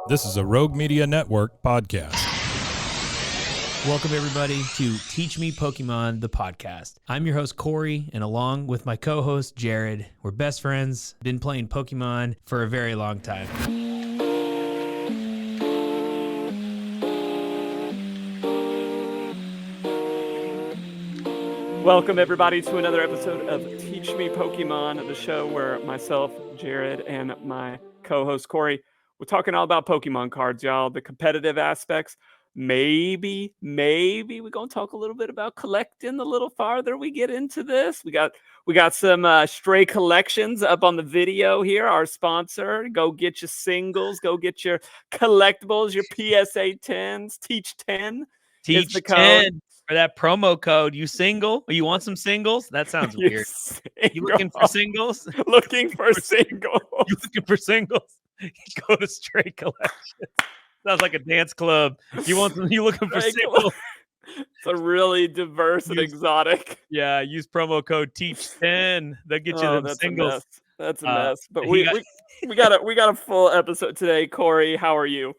This is a Rogue Media Network podcast. Welcome, everybody, to Teach Me Pokemon, the podcast. I'm your host, Corey, and along with my co-host, Jared, we're best friends, been playing Pokemon for a very long time. Welcome, everybody, to another episode of Teach Me Pokemon, the show where myself, Jared, and my co-host, Corey, we're talking all about Pokemon cards, y'all. The competitive aspects. Maybe we're going to talk a little bit about collecting a little farther we get into this. We got some stray collections up on the video here. Our sponsor. Go get your singles. Go get your collectibles, your PSA 10s. Teach 10 is the code. 10 for that promo code. You single? You want some singles? That sounds weird. You looking for singles? Looking for singles. You looking for singles? Go to Stray Collection. Sounds like a dance club. You looking for singles? It's a really diverse and exotic. Yeah, use promo code TEACH10. They'll get you them singles. That's a mess. But we got a full episode today. Corey, how are you?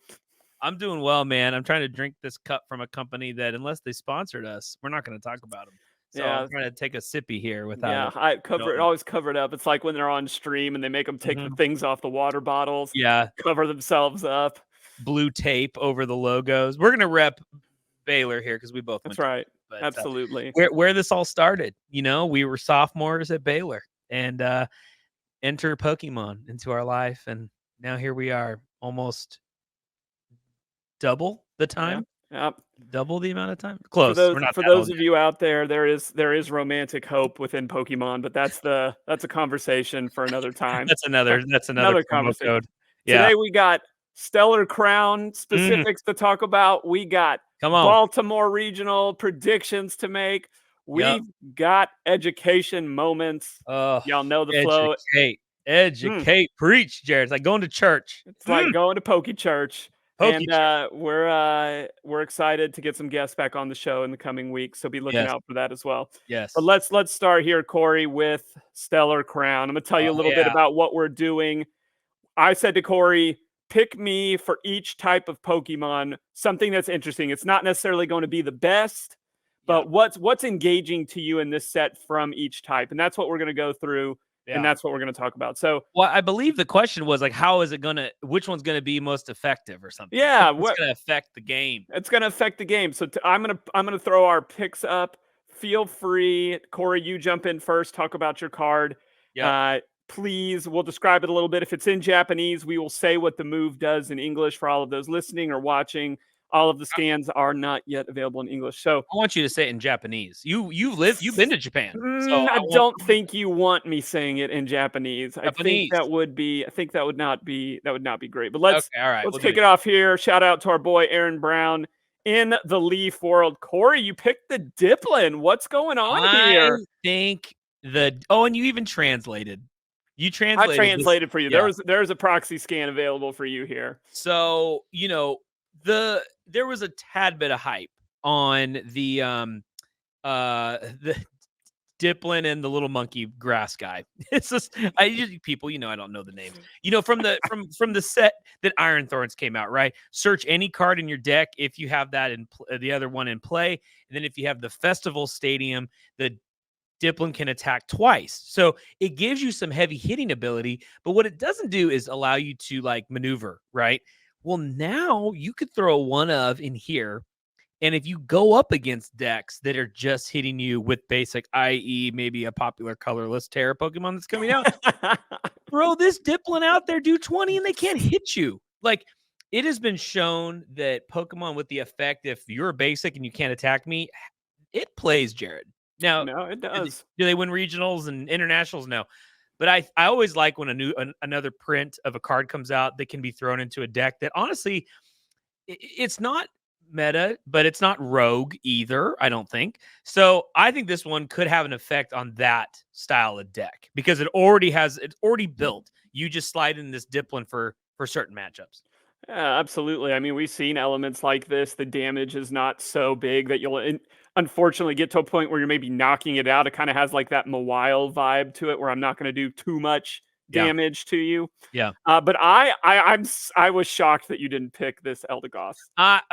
I'm doing well, man. I'm trying to drink this cup from a company that, unless they sponsored us, we're not going to talk about them. So yeah. I'm trying to take a sippy here without. Yeah, always cover it up. It's like when they're on stream and they make them take the things off the water bottles. Yeah, cover themselves up. Blue tape over the logos. We're gonna rep Baylor here because we both. That's right. But, absolutely. Where this all started, we were sophomores at Baylor and enter Pokemon into our life, and now here we are, almost double the time. Yep. Double the amount of time. Close. For those of you out there, there is romantic hope within Pokemon, but that's a conversation for another time. that's another conversation. Code. Yeah. Today we got Stellar Crown specifics to talk about. We got Baltimore regional predictions to make. We've got education moments. Y'all know the flow. Educate, preach, Jared. It's like going to church. It's like going to Pokey Church. We're excited to get some guests back on the show in the coming weeks, so be looking out for that as well. Yes. But let's start here, Corey, with Stellar Crown. I'm gonna tell you a little bit about what we're doing. I said to Corey, pick me for each type of Pokemon something that's interesting. It's not necessarily going to be the best, but what's engaging to you in this set from each type, and that's what we're gonna go through. Yeah. And that's what we're going to talk about. So, well, I believe the question was like, which one's going to be most effective or something? Yeah. It's going to affect the game. It's going to affect the game. So I'm going to throw our picks up. Feel free. Corey, you jump in first. Talk about your card. Yeah. Please, we'll describe it a little bit. If it's in Japanese, we will say what the move does in English for all of those listening or watching. All of the scans are not yet available in English. So I want you to say it in Japanese. You've been to Japan. So I don't think you want me saying it in Japanese. I think that would not be great. But let's kick it off here. Shout out to our boy Aaron Brown in the Leaf world. Corey, you picked the Diplin. What's going on here? I think and you even translated. I translated for you. Yeah. There's a proxy scan available for you here. So, there was a tad bit of hype on the Diplin and the little monkey grass guy. It's just I don't know the names. From the set that Iron Thorns came out, right? Search any card in your deck if you have that in the other one in play, and then if you have the Festival Stadium, the Diplin can attack twice. So it gives you some heavy hitting ability, but what it doesn't do is allow you to like maneuver, right? Well, now you could throw one of in here, and if you go up against decks that are just hitting you with basic, i.e. maybe a popular colorless Terra Pokemon that's coming out, throw this Diplin out there, do 20, and they can't hit you. Like, it has been shown that Pokemon with the effect, if you're basic and you can't attack me, it plays, Jared. Now, no, it does. Do they win regionals and internationals? No. But I always like when another print of a card comes out that can be thrown into a deck that honestly, it's not meta, but it's not rogue either, I don't think. So I think this one could have an effect on that style of deck because it's already built. You just slide in this Diplin for certain matchups. Yeah, absolutely. I mean, we've seen elements like this. The damage is not so big that you'll unfortunately get to a point where you're maybe knocking it out. It kind of has like that Mawile vibe to it where I'm not going to do too much Yeah. damage to you. Yeah. But I was shocked that you didn't pick this Eldegoss.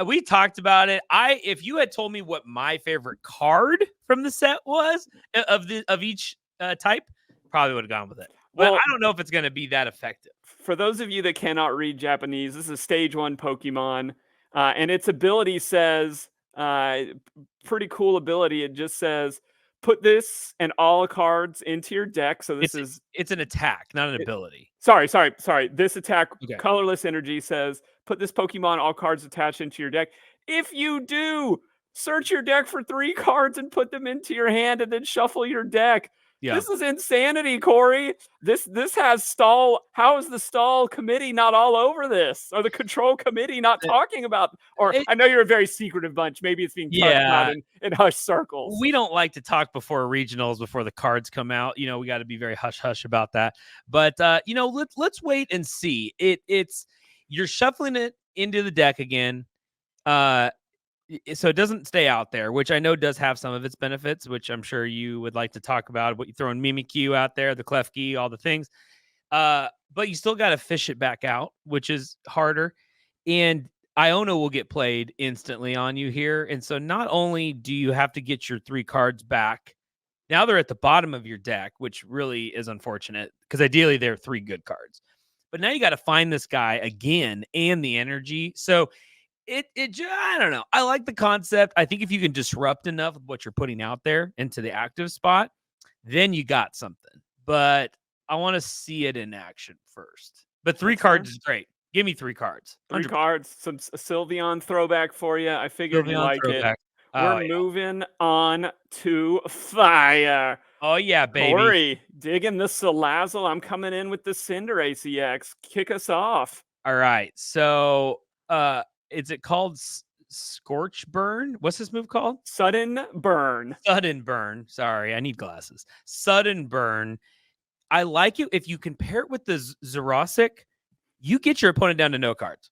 We talked about it. If you had told me what my favorite card from the set was of each type, probably would have gone with it. But Well, I don't know if it's going to be that effective. for those of you that cannot read Japanese, this is a stage 1 Pokemon, and its ability says, pretty cool ability. It just says, put this and all cards into your deck. So this is It's an attack, not an it- ability. sorry. This attack, Okay. colorless energy, says, put this Pokemon, all cards attached into your deck. If you do, search your deck for 3 cards and put them into your hand, and then shuffle your deck. Yeah. This is insanity, Corey. This has stall. How is the stall committee not all over this? Or the control committee not talking about? Or I know you're a very secretive bunch. Maybe it's being talked about in hush circles. We don't like to talk before regionals, before the cards come out. You know, we got to be very hush hush about that. But you know, let's wait and see. It's you're shuffling it into the deck again. So it doesn't stay out there, which I know does have some of its benefits, which I'm sure you would like to talk about. What you throwing Mimikyu out there, the Klefki, all the things. But you still got to fish it back out, which is harder. And Iona will get played instantly on you here. And so not only do you have to get your 3 cards back, now they're at the bottom of your deck, which really is unfortunate because ideally they're 3 good cards. But now you got to find this guy again and the energy. So I don't know. I like the concept. I think if you can disrupt enough of what you're putting out there into the active spot, then you got something. But I want to see it in action first. But 3 cards is great. Give me 3 cards. 3 100%. cards, some Sylveon throwback for you. I figured you like throwback. it. We're moving on to fire. Oh, yeah, baby. Corey, digging the Salazzle. I'm coming in with the Cinderace EX. Kick us off. All right. So, is it called Scorch Burn? What's this move called? Sudden Burn. Sudden Burn. Sorry, I need glasses. Sudden Burn. I like it. If you compare it with the Zerosic, you get your opponent down to no cards.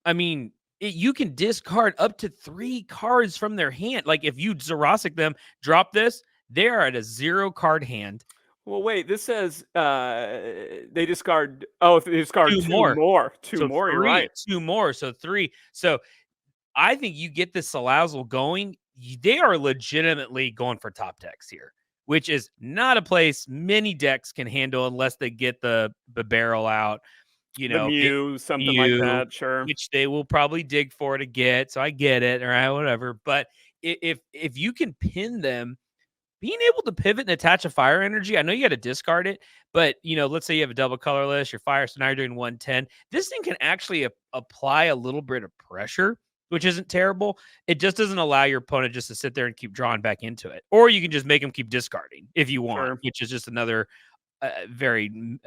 I mean, you can discard up to 3 cards from their hand. Like if you Zerosic them, drop this, they are at a 0 card hand. Well, wait, this says they discard. Oh, they discard 2 more. 2 so more, 3, you're right. 2 more. So 3. So I think you get this Salazzle going. They are legitimately going for top decks here, which is not a place many decks can handle unless they get the barrel out. You know, the Mew, something like that, sure. Which they will probably dig for to get. So I get it, all right, whatever. But if you can pin them, being able to pivot and attach a fire energy, I know you got to discard it, but you know, let's say you have a double colorless, your fire, so now you're doing 110. This thing can actually apply a little bit of pressure, which isn't terrible. It just doesn't allow your opponent just to sit there and keep drawing back into it. Or you can just make them keep discarding if you want, which is just another very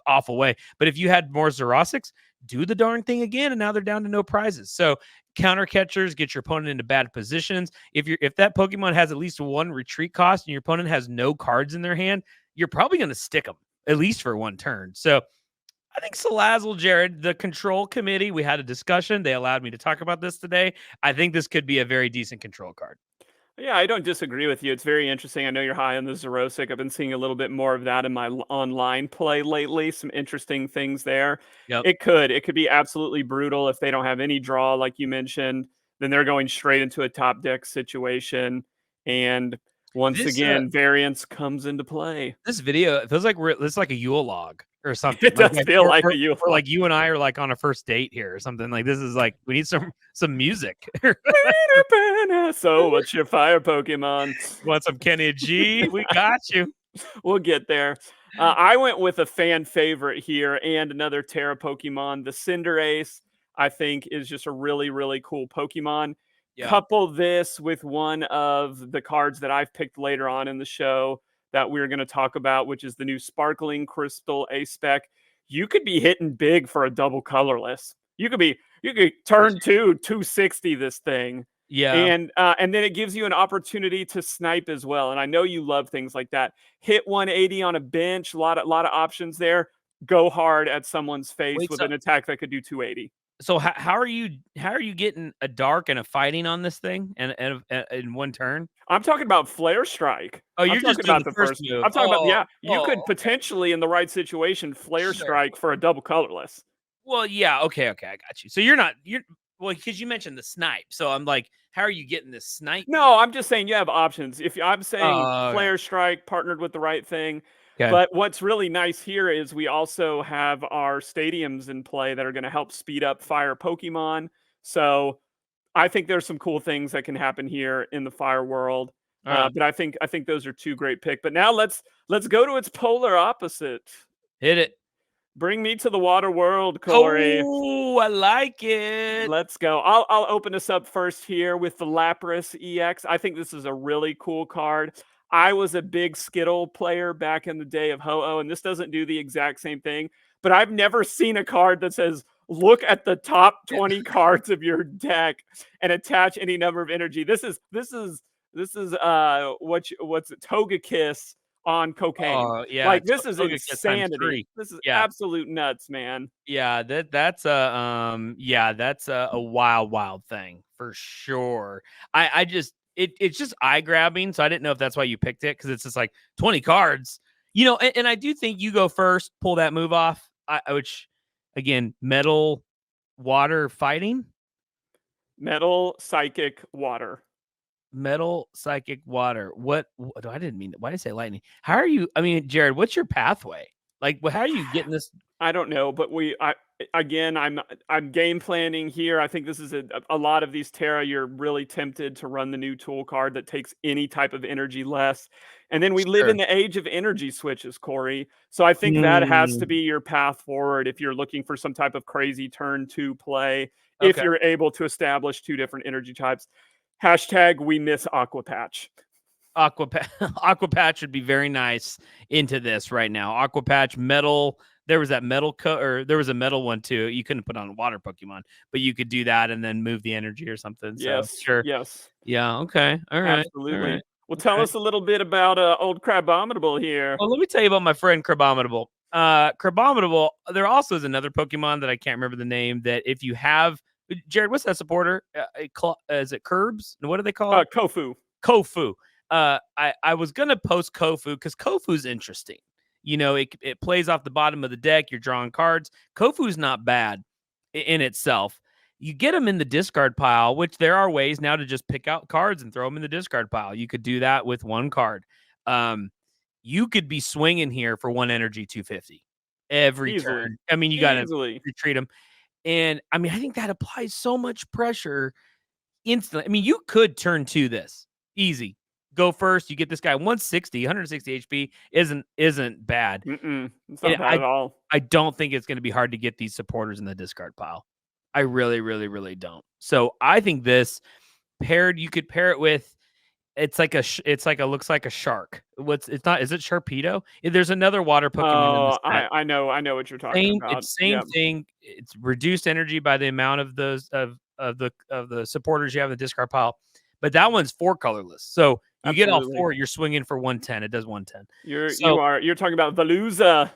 awful way. But if you had more Zerosics, do the darn thing again, and now they're down to no prizes. So counter catchers get your opponent into bad positions. If that Pokemon has at least 1 retreat cost and your opponent has no cards in their hand, you're probably going to stick them at least for 1 turn. So I think Salazzle, Jared, the control committee, we had a discussion. They allowed me to talk about this today. I think this could be a very decent control card. Yeah, I don't disagree with you. It's very interesting. I know you're high on the Zerosic. I've been seeing a little bit more of that in my online play lately. Some interesting things there. Yep. It could be absolutely brutal if they don't have any draw, like you mentioned. Then they're going straight into a top deck situation. And once again, variance comes into play. This video, it feels like it's like a Yule log or something. It does feel like a Yule log. Like you and I are like on a first date here or something. Like this is like, we need some music. So what's your fire Pokemon? Want some Kenny G? We got you. We'll get there. I went with a fan favorite here and another Terra Pokemon. The Cinderace, I think, is just a really, really cool Pokemon. Yeah. Couple this with one of the cards that I've picked later on in the show that we're going to talk about, which is the new Sparkling Crystal A-Spec. You could be hitting big for a double colorless. You could turn 260 this thing. Yeah. And then it gives you an opportunity to snipe as well. And I know you love things like that. Hit 180 on a bench, a lot of options there. Go hard at someone's face with an attack that could do 280. So how are you getting a dark and a fighting on this thing and in one turn? I'm talking about Flare Strike. Oh, I'm you're just talking doing about the the first first. move. I'm talking about Oh, you could okay. potentially in the right situation Flare Sure. Strike for a double colorless. Well, yeah, okay, I got you. So you're well, because you mentioned the snipe. So I'm like, how are you getting this snipe? No, I'm just saying you have options. If I'm saying Oh, okay. Flare Strike partnered with the right thing. Okay. But what's really nice here is we also have our stadiums in play that are going to help speed up fire Pokemon. So I think there's some cool things that can happen here in the fire world. All right. But I think those are two great picks. But now let's go to its polar opposite. Hit it. Bring me to the water world, Corey. Oh, I like it. Let's go. I'll open us up first here with the Lapras EX. I think this is a really cool card. I was a big Skittle player back in the day of Ho-Oh, and this doesn't do the exact same thing. But I've never seen a card that says, look at the top 20 cards of your deck and attach any number of energy. This is what's it, Togekiss on cocaine. Oh, yeah. Like this is Togekiss times insanity. 3. This is Yeah. absolute nuts, man. Yeah, that's a wild thing for sure. I just it's just eye grabbing, so I didn't know if that's why you picked it because it's just like 20 cards, and I do think you go first, pull that move off. Which again, metal, water, fighting, Metal, psychic, water. metal, psychic, water. What I didn't mean. Why did I say lightning? How are you? I mean, Jared, what's your pathway? Like, how are you getting this? I don't know, but I'm game planning here. I think this is a lot of these Terra. You're really tempted to run the new tool card that takes any type of energy less. And then we live Sure. in the age of energy switches, Corey. So I think that has to be your path forward if you're looking for some type of crazy turn 2 play. If Okay. you're able to establish 2 different energy types. Hashtag we miss Aqua Patch. Aqua Patch would be very nice into this right now. Aqua Patch, metal. There was that metal or there was a metal one too. You couldn't put on a water Pokemon, but you could do that and then move the energy or something. Yes, So sure. yes. Yeah. Okay. All right. Absolutely. All right. Well, tell Okay. us a little bit about old Crabominable here. Well, let me tell you about my friend Crabominable. Crabominable, there also is another Pokemon that I can't remember the name that if you have Jared, what's that supporter? Is it Curbs? What do they call it? Kofu. Kofu. I was gonna post Kofu because Kofu's interesting. It plays off the bottom of the deck. You're drawing cards. Kofu's not bad in itself. You get them in the discard pile, which there are ways now to just pick out cards and throw them in the discard pile. You could do that with one card. You could be swinging here for 1 energy 250 every Easily. turn. I mean, you got to retreat them. And I mean, I think that applies so much pressure instantly. I mean, you could turn 2 this easy. Go first. You get this guy 160 HP isn't bad. It's not bad at all. I don't think it's going to be hard to get these supporters in the discard pile. I really, really, really don't. So I think this you could pair it with. It's like looks like a shark. Is it Sharpedo? There's another water Pokemon in this set. I know what you're talking about. It's same thing. It's reduced energy by the amount of those of the supporters you have in the discard pile. But that one's 4 colorless. So you get all 4, you're swinging for 110. It does 110. You're talking about Veluza.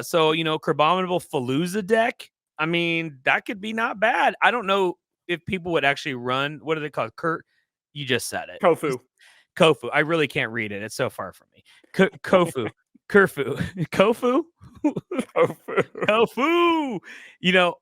So, Crabominable Falooza deck. I mean, that could be not bad. I don't know if people would actually run. What do they call it? Kurt, you just said it. Kofu. I really can't read it. It's so far from me. Kofu. Kofu.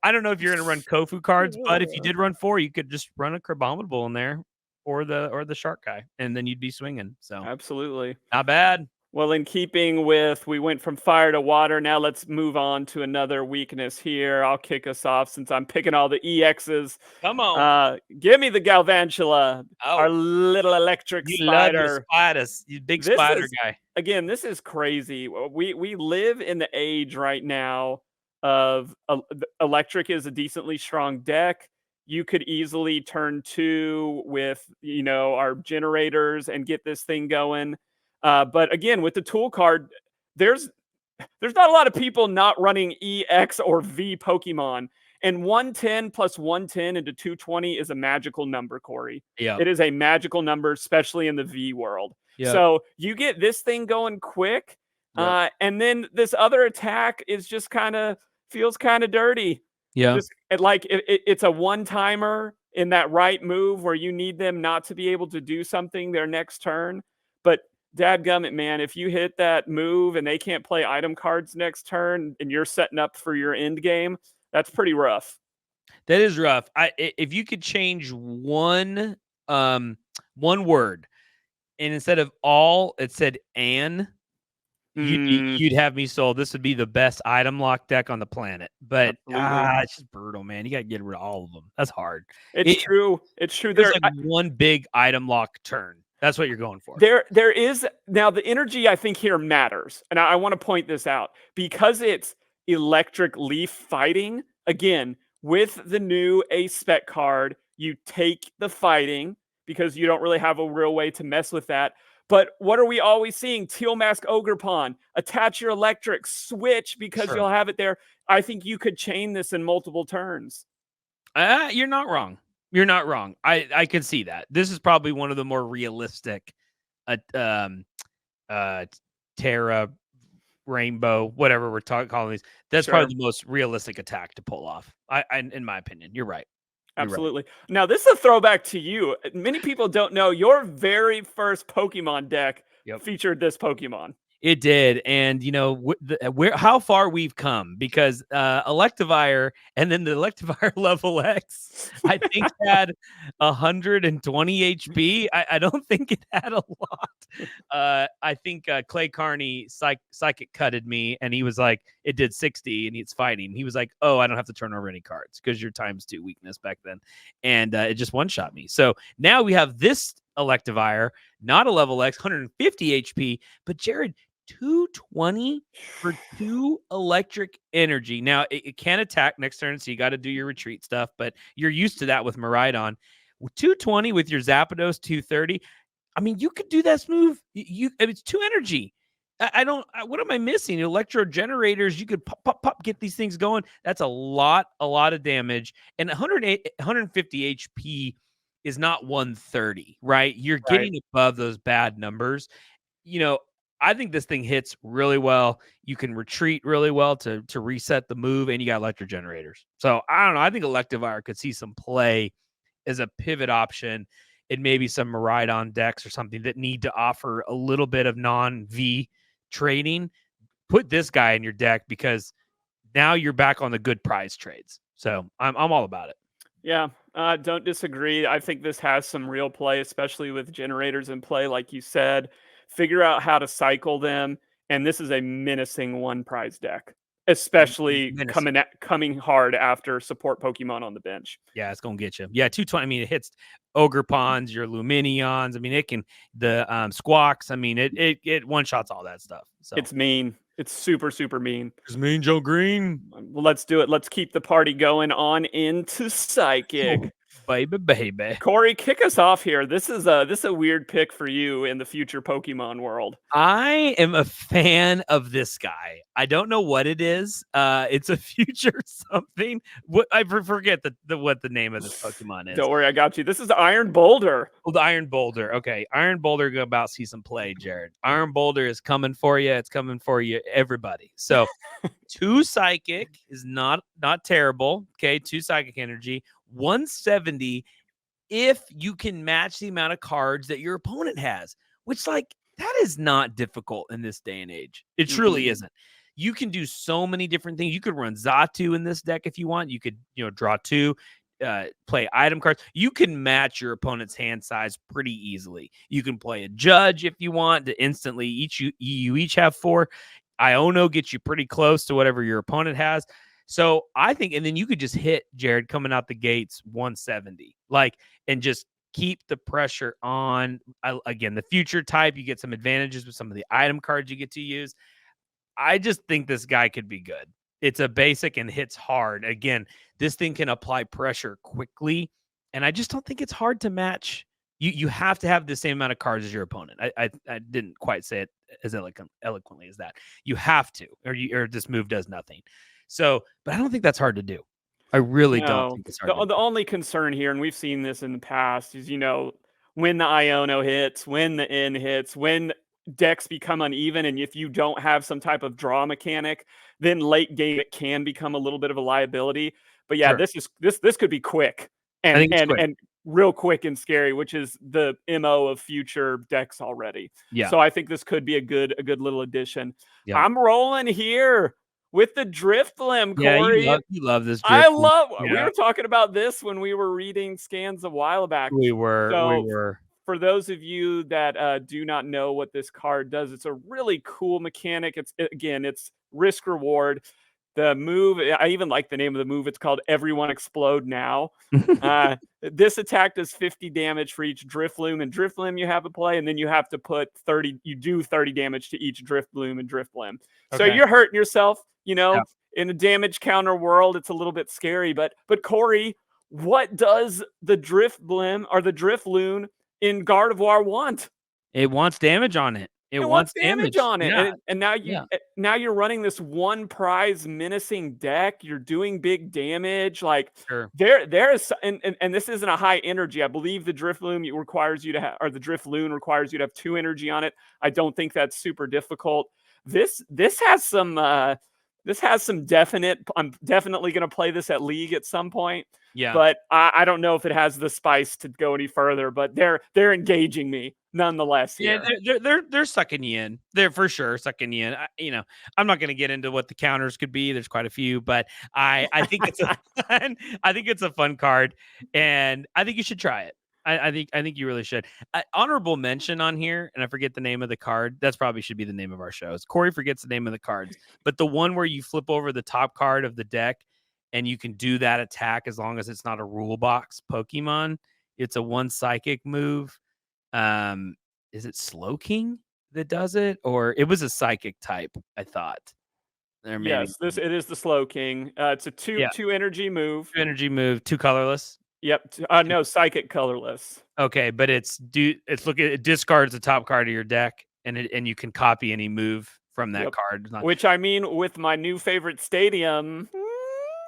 I don't know if you're going to run Kofu cards, but if you did run 4, you could just run a Crabominable in there or the shark guy, and then you'd be swinging. So absolutely not bad. Well, in keeping with, we went from fire to water. Now let's move on to another weakness here. I'll kick us off since I'm picking all the EXs. Come on. Give me the Galvantula, our little electric spider. Love spiders. You big spider guy. Again, this is crazy. We live in the age right now of electric is a decently strong deck. You could easily turn 2 with, our generators and get this thing going. But again, with the tool card, there's not a lot of people not running EX or V Pokemon. And 110 plus 110 into 220 is a magical number, Corey. Yeah. It is a magical number, especially in the V world. Yep. So you get this thing going quick. Yep. And then this other attack is just feels kind of dirty. Yeah. Just it's a one-timer in that right move where you need them not to be able to do something their next turn. But dadgummit, man, if you hit that move and they can't play item cards next turn and you're setting up for your end game, that's pretty rough. That is rough. If you could change one word, and instead of all, it said "an," you'd have me sold. This would be the best item lock deck on the planet. But Absolutely. it's just brutal, man. You got to get rid of all of them. That's hard. It's true. It's true. There's like one big item lock turn. That's what you're going for. There is now the energy I think here matters, and I want to point this out because it's electric leaf fighting. Again, with the new ace spec card, you take the fighting because you don't really have a real way to mess with that. But what are we always seeing? Teal Mask Ogre Pawn, attach your electric, switch because you'll have it there. I think you could chain this in multiple turns. You're not wrong. You're not wrong. I can see that. This is probably one of the more realistic Terra, Rainbow, whatever we're calling these. That's probably the most realistic attack to pull off. In my opinion, you're right. Absolutely. Right. Now, this is a throwback to you. Many people don't know your very first Pokemon deck featured this Pokemon. It did, and you know how far we've come because Electivire and then the Electivire level X, I think had 120 HP. I don't think it had a lot. I think Clay Carney psychic cutted me, and he was like, it did 60, and it's fighting. He was like, oh, I don't have to turn over any cards because your ×2 weakness back then, and it just one shot me. So now we have this Electivire, not a level X, 150 HP, but Jared. 220 for 2 electric energy. Now, it can attack next turn, so you got to do your retreat stuff, but you're used to that with Miraidon. 220 with your Zapdos, 230. I mean, you could do this move. It's 2 energy. What am I missing? Electro generators, you could pop, get these things going. That's a lot of damage. And 150 HP is not 130, right? You're getting above those bad numbers. You know, I think this thing hits really well. You can retreat really well to reset the move, and you got electro generators. So I don't know. I think Electivire could see some play as a pivot option in maybe some Miraidon decks or something that need to offer a little bit of non-V trading. Put this guy in your deck because now you're back on the good prize trades. So I'm all about it. Yeah, don't disagree. I think this has some real play, especially with generators in play, like you said. Figure out how to cycle them, and this is a menacing one prize deck, especially coming hard after support Pokemon on the bench. Yeah, it's gonna get you. Yeah, 220. I mean, it hits Ogre Pawns, your Luminions. I mean, it can the Squawks. I mean, it one shots all that stuff. So it's mean. It's super, super mean. It's mean, Joe Green. Well, let's do it. Let's keep the party going on into Psychic. Oh, baby. Corey, kick us off here. This is a weird pick for you in the future Pokemon world. I am a fan of this guy. I don't know what it is. It's a future something. I forget what the name of this Pokemon is. Don't worry, I got you. This is Iron Boulder. Oh, the Iron Boulder. Okay, Iron Boulder go about see some play, Jared. Iron Boulder is coming for you. It's coming for you, everybody. So 2 Psychic is not terrible. Okay, 2 Psychic energy. 170 if you can match the amount of cards that your opponent has, which that is not difficult in this day and age. It truly isn't. You can do so many different things. You could run Xatu in this deck if you want. You could, draw 2, play item cards. You can match your opponent's hand size pretty easily. You can play a Judge if you want to instantly you each have 4. Iono gets you pretty close to whatever your opponent has. So I think, and then you could just hit Jared coming out the gates 170, and just keep the pressure on. Again, the future type, you get some advantages with some of the item cards you get to use. I just think this guy could be good. It's a basic and hits hard. Again, this thing can apply pressure quickly, and I just don't think it's hard to match. You have to have the same amount of cards as your opponent. I didn't quite say it as eloquently as that. You have to, or this move does nothing. So, but I don't think that's hard to do. I really don't think it's hard. The only concern here, and we've seen this in the past, is when the Iono hits, when the N hits, when decks become uneven, and if you don't have some type of draw mechanic, then late game it can become a little bit of a liability. But yeah, Sure. this could be quick I and think it's quick. and real quick and scary, which is the MO of future decks already. Yeah. So I think this could be a good little addition. Yeah. I'm rolling here with the Driftblim, Yeah, Corey. you love this I drift. love. We Yeah. were talking about this when we were reading scans a while back. We were. For those of you that do not know what this card does, it's a really cool mechanic. It's risk reward. The move, I even like the name of the move. It's called Everyone Explode Now. This attack does 50 damage for each Drifloon and Drifblim you have to play, and then you have to put 30. You do 30 damage to each Drifblim and Drifblim. So Okay. you're hurting yourself. Yeah. In a damage counter world, it's a little bit scary. But Corey, what does the Drifblim or the Drifloon in Gardevoir want? It wants damage on it. It wants damage on it. Yeah. And now you're running this one prize menacing deck. You're doing big damage. Like Sure. there is and this isn't a high energy. I believe the Drifloon requires you to have, or the Drifloon requires you to have 2 energy on it. I don't think that's super difficult. This has some definite. I'm definitely going to play this at League at some point. Yeah. But I don't know if it has the spice to go any further. But they're engaging me nonetheless. Here. Yeah, they're sucking you in. They're for sure sucking you in. I'm not going to get into what the counters could be. There's quite a few, but I think it's a fun card, and I think you should try it. I think you really should. Honorable mention on here, and I forget the name of the card. That's probably should be the name of our shows. Corey forgets the name of the cards, but the one where you flip over the top card of the deck, and you can do that attack as long as it's not a rule box Pokemon. It's a 1 psychic move. Is it Slow King that does it, or it was a psychic type? I thought. Yes, it is the Slow King. It's a 2 energy move. 2 energy move, 2 colorless. Yep. No, psychic colorless. Okay, but it discards the top card of your deck, and you can copy any move from that card. Which I mean, with my new favorite stadium,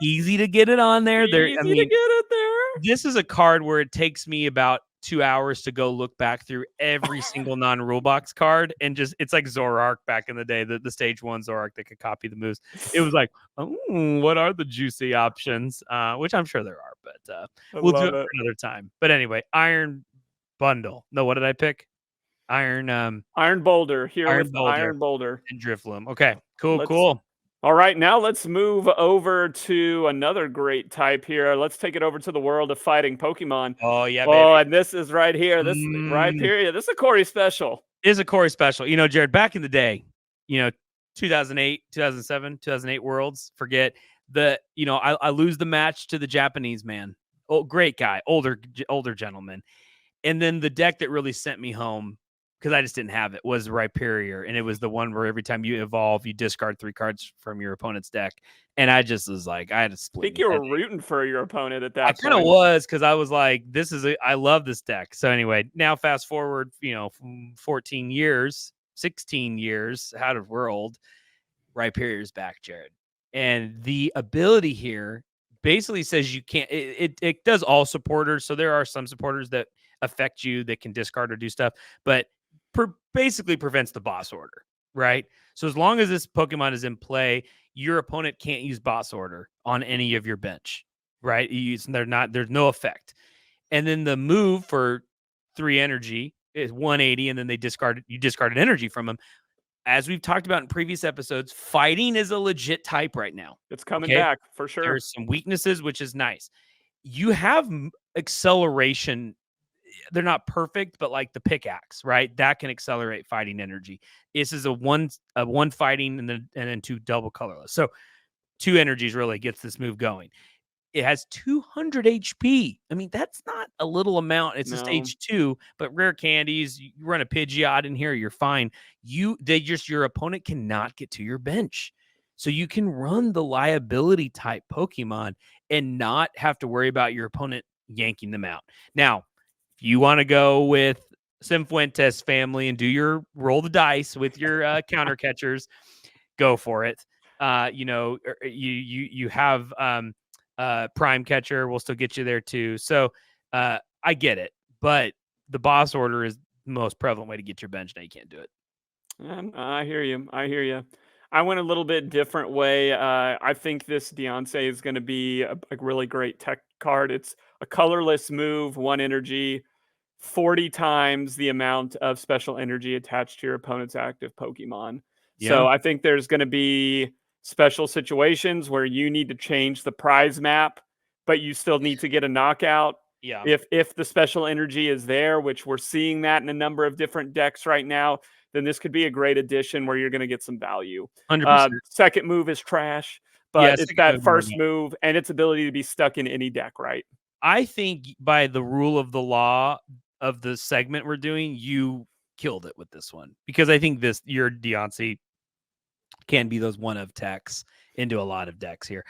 easy to get it on there. Easy to get it there. This is a card where it takes me about 2 hours to go look back through every single non-rule box card, and it's like Zoroark back in the day, the stage 1 Zoroark that could copy the moves. It was like, oh, what are the juicy options? Which I'm sure there are, but we'll do it for another time. But anyway, Iron Bundle. No, what did I pick? Iron Boulder here Iron with Boulder. Iron Boulder And Drifloon. Okay, cool. All right, now let's move over to another great type here. Let's take it over to the world of fighting Pokemon. Oh, yeah, baby. Oh, and this is right here. This is a Corey special. It is a Corey special. Jared, back in the day, 2008, 2007, 2008 Worlds, forget I lose the match to the Japanese man. Oh, great guy, older gentleman. And then the deck that really sent me home, because I just didn't have it, was Rhyperior. And it was the one where every time you evolve, you discard 3 cards from your opponent's deck. And I just was like, I had to split. I think you were rooting for your opponent at that point. I kind of was, because I was like, I love this deck. So anyway, now fast forward, 14 years, 16 years out of World, Rhyperior's back, Jared. And the ability here basically says you can't, it does all supporters. So there are some supporters that affect you that can discard or do stuff, but basically prevents the boss order, right? So as long as this Pokemon is in play, your opponent can't use boss order on any of your bench, right? There's no effect. And then the move for 3 energy is 180, and then you discarded energy from them. As we've talked about in previous episodes, fighting is a legit type right now. It's coming back for sure. There's some weaknesses, which is nice. You have acceleration. They're not perfect, but like the pickaxe, right? That can accelerate fighting energy. This is a one fighting and then 2 double colorless. So 2 energies really gets this move going. It has 200 HP. I mean, that's not a little amount. It's a stage 2, but rare candies, you run a Pidgeot in here, you're fine. Your opponent cannot get to your bench. So you can run the liability type Pokemon and not have to worry about your opponent yanking them out. Now, if you want to go with Simfuentes family and do your roll the dice with your counter catchers, go for it. You have Prime Catcher will still get you there too. So I get it, but the boss order is the most prevalent way to get your bench. Now you can't do it. I hear you. I went a little bit different way. I think this Deontay is going to be a really great tech card. It's a colorless move, 1 energy, 40 times the amount of special energy attached to your opponent's active Pokemon. Yeah. So I think there's going to be special situations where you need to change the prize map, but you still need to get a knockout. Yeah. If the special energy is there, which we're seeing that in a number of different decks right now, then this could be a great addition where you're going to get some value. 100%. Second move is trash, Yeah, but it's second that move, first move and its ability to be stuck in any deck, right? I think by the rule of the law of the segment we're doing, you killed it with this one, because I think your Deontay can be those one of techs into a lot of decks here.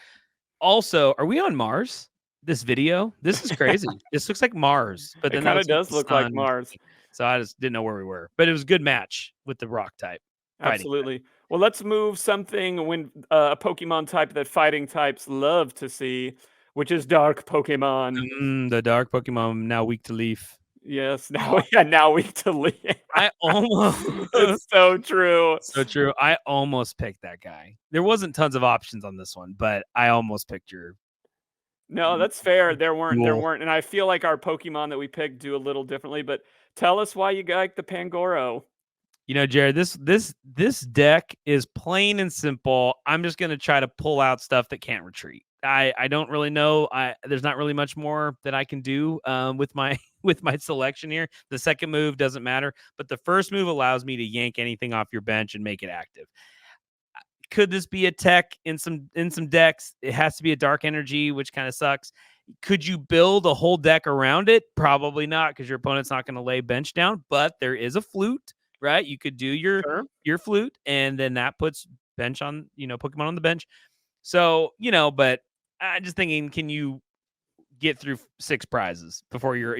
Also, are we on Mars? This video, this is crazy. This looks like Mars, but then It kind of does the look like sun. Mars. So I just didn't know where we were, but it was a good match with the rock type. Absolutely. Well, let's move something when a Pokemon type that fighting types love to see, which is dark Pokemon. The dark Pokemon, now weak to leaf. Yes, now we to leave. I almost It's so true. So true. I almost picked that guy. There wasn't tons of options on this one, but I almost picked your. No, that's fair. There Cool. weren't, and I feel like our Pokemon that we picked do a little differently. But tell us why you like the Pangoro. You know, Jared, this deck is plain and simple. I'm just gonna try to pull out stuff that can't retreat. I don't really know. There's not really much more that I can do with my with my selection here. The second move doesn't matter, but the first move allows me to yank anything off your bench and make it active. Could this be a tech in some decks? It has to be a dark energy, which kind of sucks. Could you build a whole deck around it? Probably not, because your opponent's not going to lay bench down. But there is a flute, right? You could do your flute, and then that puts bench on, Pokemon on the bench. So, but I'm just thinking, can you get through 6 prizes before your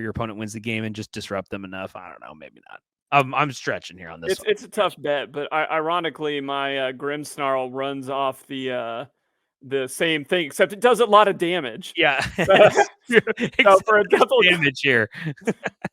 opponent wins the game and just disrupt them enough? I don't know, maybe not. I'm stretching here on this. It's a tough bet, but ironically, my Grimmsnarl runs off the same thing, except it does a lot of damage. Yeah. So for a double damage here.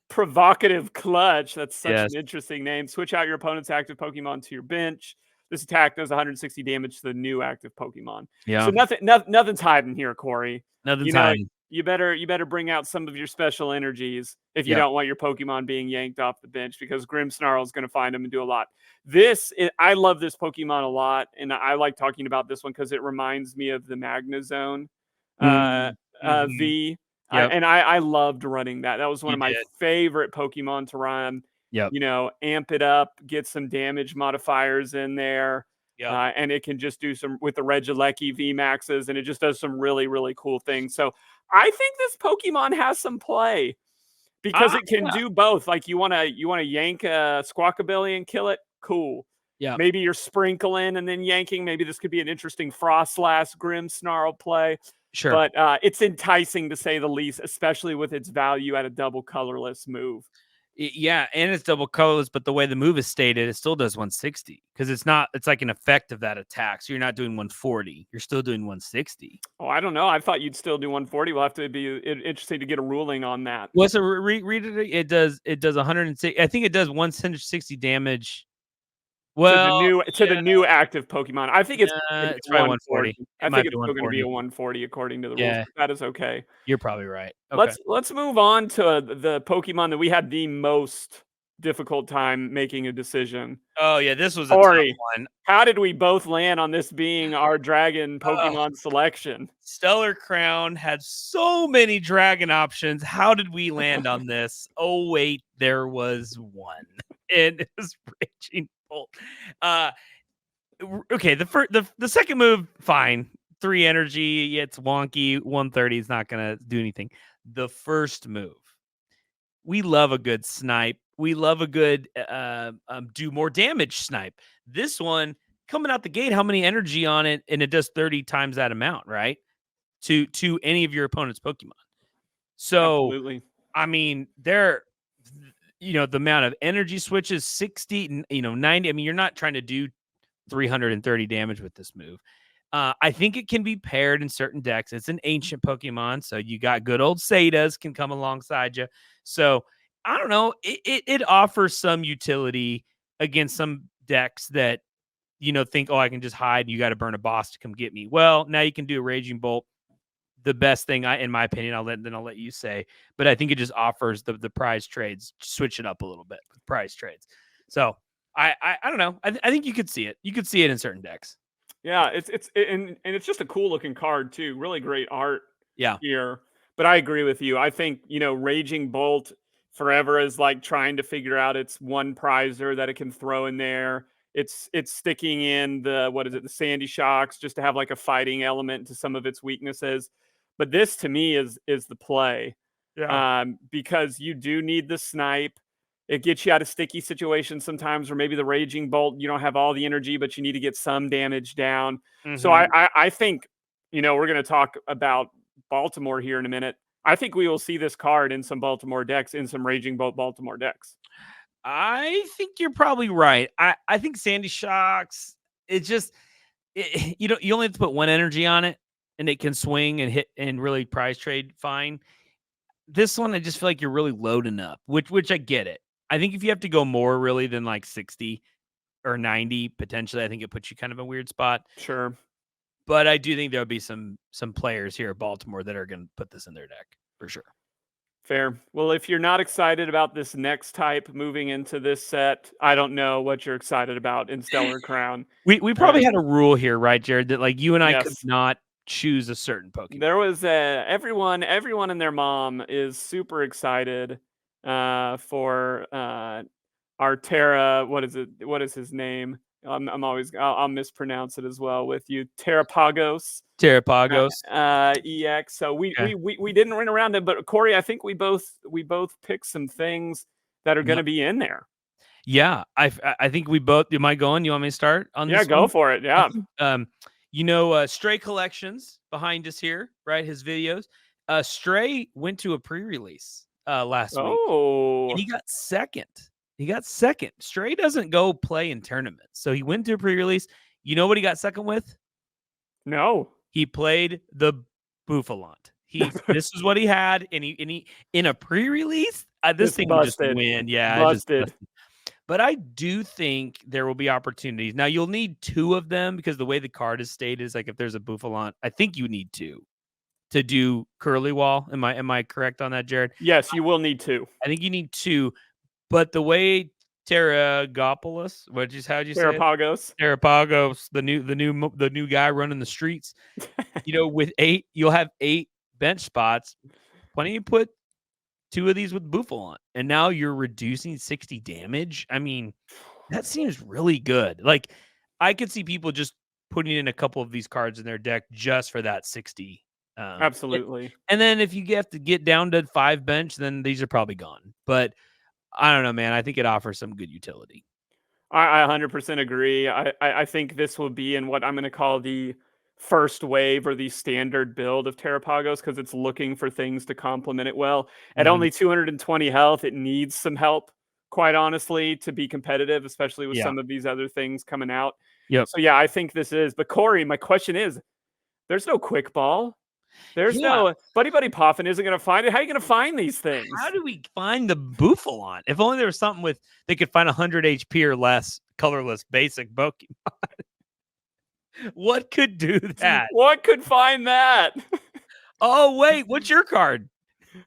Provocative clutch. That's such Yes. an interesting name. Switch out your opponent's active Pokemon to your bench. This attack does 160 damage to the new active Pokemon. Yeah. So nothing's hiding here, Corey. Nothing's hiding. You better bring out some of your special energies if you don't want your Pokemon being yanked off the bench, because Grimmsnarl is going to find them and do a lot. I love this Pokemon a lot, and I like talking about this one because it reminds me of the Magnezone V. Yep. I loved running that. That was one of my did. favorite Pokemon to run. Yep. Amp it up, get some damage modifiers in there. Yep. And it can just do some with the Regieleki VMAXs, and it just does some really, really cool things. So I think this Pokemon has some play because it can do both. Like you want to yank a Squawkabilly and kill it. Cool. Yeah. Maybe you're sprinkling and then yanking. Maybe this could be an interesting Frostlass Grimmsnarl play. Sure. But it's enticing to say the least, especially with its value at a double colorless move. Yeah, and it's double colorless, but the way the move is stated, it still does 160 because it's like an effect of that attack. So you're not doing 140, you're still doing 160. Oh, I don't know. I thought you'd still do 140. We'll have to be interesting to get a ruling on that. Well, so read it. It does 160. I think it does 160 damage. Well, to the new active Pokemon. I think it's probably 140. I think it's still going to be a 140 according to the rules. That is okay. You're probably right. Okay. Let's move on to the Pokemon that we had the most difficult time making a decision. Oh yeah, this was a tough one. How did we both land on this being our dragon Pokemon selection? Stellar Crown had so many dragon options. How did we land on this? Oh wait, there was one, and it was Raging Bolt. Okay, the second move, fine. 3 energy, it's wonky. 130 is not gonna do anything. The first move, we love a good snipe. We love a good do more damage snipe. This one coming out the gate, how many energy on it, and it does 30 times that amount, right? To any of your opponent's Pokemon. So, absolutely. I mean, the amount of energy switches, 60, 90. I mean, you're not trying to do 330 damage with this move. I think it can be paired in certain decks. It's an ancient Pokemon, so you got good old Setas can come alongside you. So I don't know. It offers some utility against some decks that think, oh, I can just hide. You got to burn a boss to come get me. Well, now you can do a Raging Bolt. The best thing, in my opinion, I'll let you say, but I think it just offers the prize trades, switch it up a little bit with prize trades. So I don't know. I think you could see it. You could see it in certain decks. Yeah, and it's just a cool looking card too. Really great art. Yeah. Here. But I agree with you. I think, Raging Bolt forever is like trying to figure out its one prizer that it can throw in there. It's sticking in the Sandy Shocks just to have like a fighting element to some of its weaknesses. But this to me is the play. Yeah. Because you do need the snipe. It gets you out of sticky situations sometimes, or maybe the Raging Bolt, you don't have all the energy, but you need to get some damage down. So I think, we're going to talk about Baltimore here in a minute. I think we will see this card in some Baltimore decks, in some Raging Bolt Baltimore decks. I think you're probably right. I think Sandy Shocks, it's just, you only have to put one energy on it and it can swing and hit and really prize trade fine. This one, I just feel like you're really loading up, which I get it. I think if you have to go more really than like 60 or 90, potentially, I think it puts you kind of a weird spot. Sure. But I do think there'll be some players here at Baltimore that are going to put this in their deck for sure. Fair. Well, if you're not excited about this next type moving into this set, I don't know what you're excited about in Stellar Crown. We probably had a rule here, right, Jared, that like you and I could Yes. not choose a certain Pokemon. There was everyone and their mom is super excited for our Terra. What is it? What is his name? I'll mispronounce it as well with you. Terrapagos. EX. So we didn't run around it, but Corey, I think we both picked some things that are going to be in there. Yeah, I think we both. Am I going? You want me to start on this? Yeah, go for it. Yeah. Stray Collections behind us here, right? His videos. Stray went to a pre-release last week. Oh, And he got second. Stray doesn't go play in tournaments, so he went to a pre-release. You know what he got second with? No. He played the Buffalant. This is what he had, and he in a pre-release. This thing just win. Yeah, busted. But I do think there will be opportunities. Now you'll need two of them because the way the card is stated is like if there's a Buffalant, I think you need two to do Curly Wall. Am I correct on that, Jared? Yes, you will need two. I think you need two. But the way Terragopoulos, how'd you say Terrapagos. Terrapagos, the new guy running the streets. With 8, you'll have 8 bench spots. Why don't you put 2 of these with Buffalant? And now you're reducing 60 damage. I mean, that seems really good. Like, I could see people just putting in a couple of these cards in their deck just for that 60. Absolutely. And then if you have to get down to 5 bench, then these are probably gone. But I don't know, man. I think it offers some good utility. I 100% agree. I think this will be in what I'm going to call the first wave or the standard build of Terrapagos because it's looking for things to complement it well. At only 220 health, it needs some help, quite honestly, to be competitive, especially with some of these other things coming out. Yep. So, yeah, I think this is. But, Corey, my question is, there's no quick ball. There's no Buddy Poffin isn't going to find it. How are you going to find these things? How do we find the Buffalant? If only there was something they could find 100 HP or less colorless basic Pokemon. What could do that? What could find that? Oh, wait. What's your card?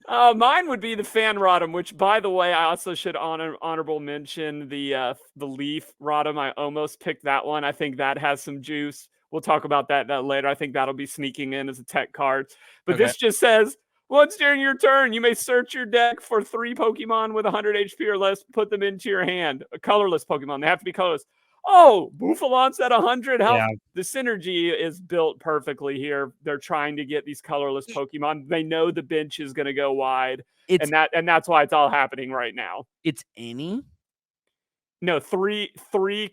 Mine would be the Fan Rotom, which, by the way, I also should honorable mention the Leaf Rotom. I almost picked that one. I think that has some juice. We'll talk about that later. I think that'll be sneaking in as a tech card. But this just says, once during your turn, you may search your deck for 3 Pokemon with 100 HP or less, put them into your hand. A colorless Pokemon. They have to be colorless. Oh, Buffalant's at 100 health. Yeah. The synergy is built perfectly here. They're trying to get these colorless Pokemon. They know the bench is going to go wide. And that's why it's all happening right now. It's any? No, three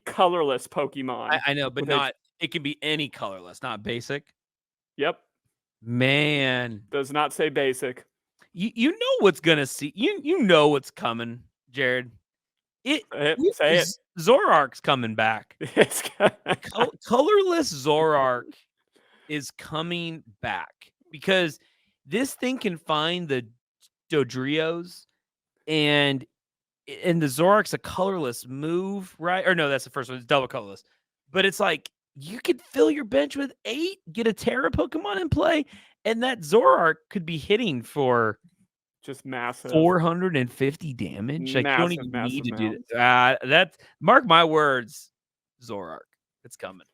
colorless Pokemon. I know, but not... It can be any colorless, not basic. Yep. Man. Does not say basic. You know what's gonna see. You know what's coming, Jared. Zoroark's coming back. Colorless Zoroark is coming back because this thing can find the Dodrios and the Zoroark's a colorless move, right? Or no, that's the first one. It's double colorless. But it's like you could fill your bench with 8, get a Terra Pokemon in play, and that Zoroark could be hitting for Just massive. 450 damage. Like you don't Massive, even massive need to do mounds. that. That's mark my words, Zoroark. It's coming.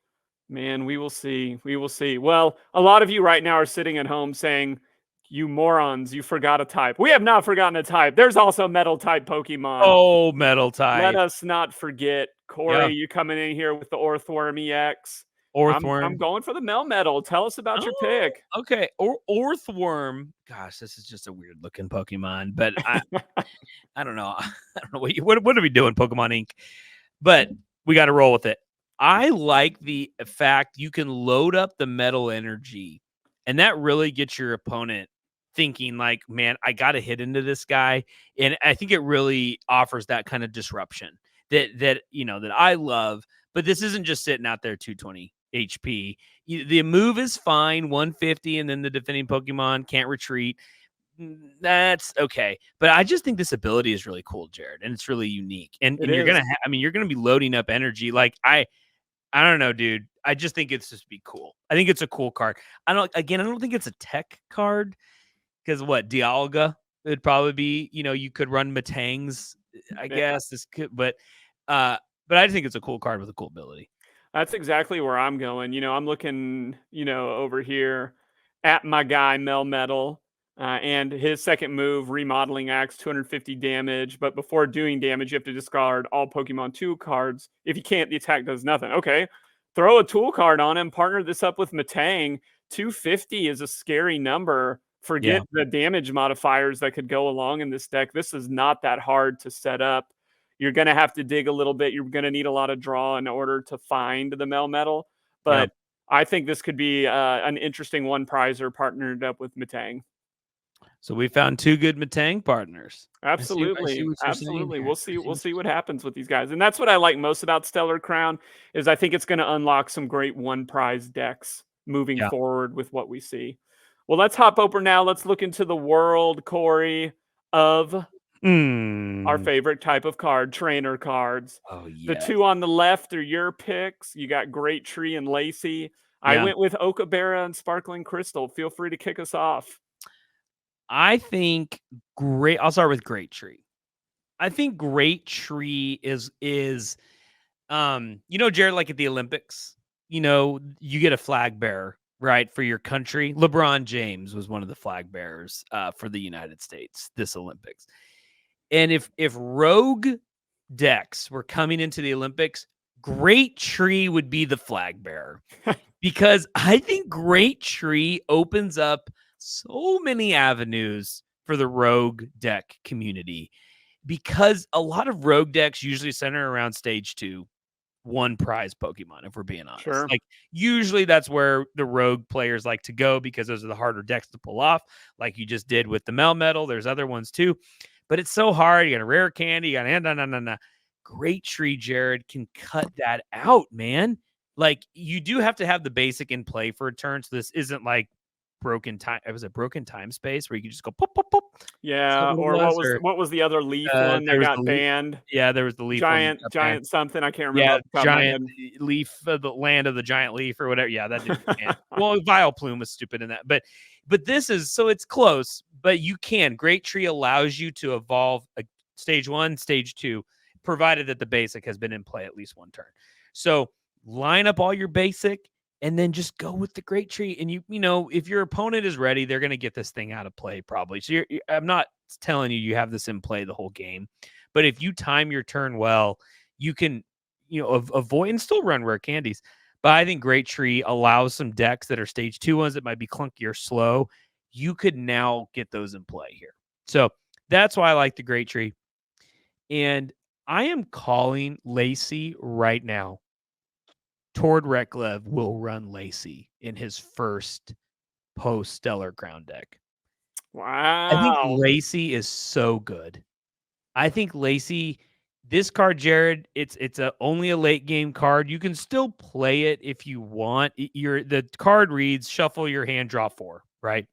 Man, we will see. We will see. Well, a lot of you right now are sitting at home saying, "You morons, you forgot a type." We have not forgotten a type. There's also metal type Pokemon. Oh, metal Let type. us not forget. Corey, Yeah. you coming in here with the Orthworm EX. I'm Orthworm. going for the Melmetal. Tell us about your pick. Okay. Orthworm. Gosh, this is just a weird looking Pokemon, but I don't know. I don't know what are we doing, Pokemon Inc. But we got to roll with it. I like the fact you can load up the metal energy, and that really gets your opponent thinking like, man, I got to hit into this guy. And I think it really offers that kind of disruption that I love. But this isn't just sitting out there 220 HP. The move is fine, 150, and then the defending Pokemon can't retreat. That's okay, but I just think this ability is really cool, Jared, and it's really unique. And you're gonna, you're gonna be loading up energy. Like I don't know, dude. I just think it's just be cool. I think it's a cool card. I don't think it's a tech card because what Dialga would probably be. You could run Matangs, I guess this could, but I just think it's a cool card with a cool ability. That's exactly where I'm going. I'm looking, over here at my guy Melmetal. And his second move, Remodeling Axe, 250 damage. But before doing damage, you have to discard all Pokemon 2 cards. If you can't, the attack does nothing. Okay, throw a tool card on him, partner this up with Matang. 250 is a scary number. Forget the damage modifiers that could go along in this deck. This is not that hard to set up. You're going to have to dig a little bit. You're going to need a lot of draw in order to find the Melmetal. But I think this could be an interesting one prizer partnered up with Matang. So we found 2 good Matang partners. Absolutely. Absolutely. We'll see what happens with these guys. And that's what I like most about Stellar Crown is I think it's going to unlock some great one prize decks moving forward with what we see. Well, let's hop over now. Let's look into the world, Corey, of our favorite type of card, trainer cards. Oh, yeah. The 2 on the left are your picks. You got Great Tree and Lacey. I went with Okabera and Sparkling Crystal. Feel free to kick us off. I think I'll start with Great Tree. I think Great Tree is Jared, like at the Olympics, you get a flag bearer, right, for your country. LeBron James was one of the flag bearers for the United States this Olympics. And if rogue decks were coming into the Olympics, Great Tree would be the flag bearer. Because I think Great Tree opens up so many avenues for the rogue deck community, because a lot of rogue decks usually center around stage 2, one prize Pokemon, if we're being honest. Sure. Like usually that's where the rogue players like to go because those are the harder decks to pull off, like you just did with the Melmetal. There's other ones too, but it's so hard. You got a rare candy, you got Great Tree, Jared, can cut that out, man. Like you do have to have the basic in play for a turn, so this isn't like broken time. It was a broken time space where you could just go pop, pop, pop. Yeah, or what was the other leaf one that got banned? Yeah, there was the leaf giant something. I can't remember. Yeah, giant leaf, the land of the giant leaf or whatever. Yeah, that didn't. Well, Vileplume was stupid in that, but this is, so it's close. But you can. Great Tree allows you to evolve a stage 1, stage 2, provided that the basic has been in play at least one turn. So line up all your basic and then just go with the Great Tree. And if your opponent is ready, they're going to get this thing out of play probably. So I'm not telling you have this in play the whole game, but if you time your turn well, you can, avoid and still run rare candies. But I think Great Tree allows some decks that are stage 2 ones that might be clunky or slow. You could now get those in play here. So that's why I like the Great Tree. And I am calling Lacey right now. Tord Reklev will run Lacey in his first post-Stellar Crown deck. Wow. I think Lacey is so good. I think Lacey, this card, Jared, it's only a late game card. You can still play it if you want. The card reads, shuffle your hand, draw 4, right?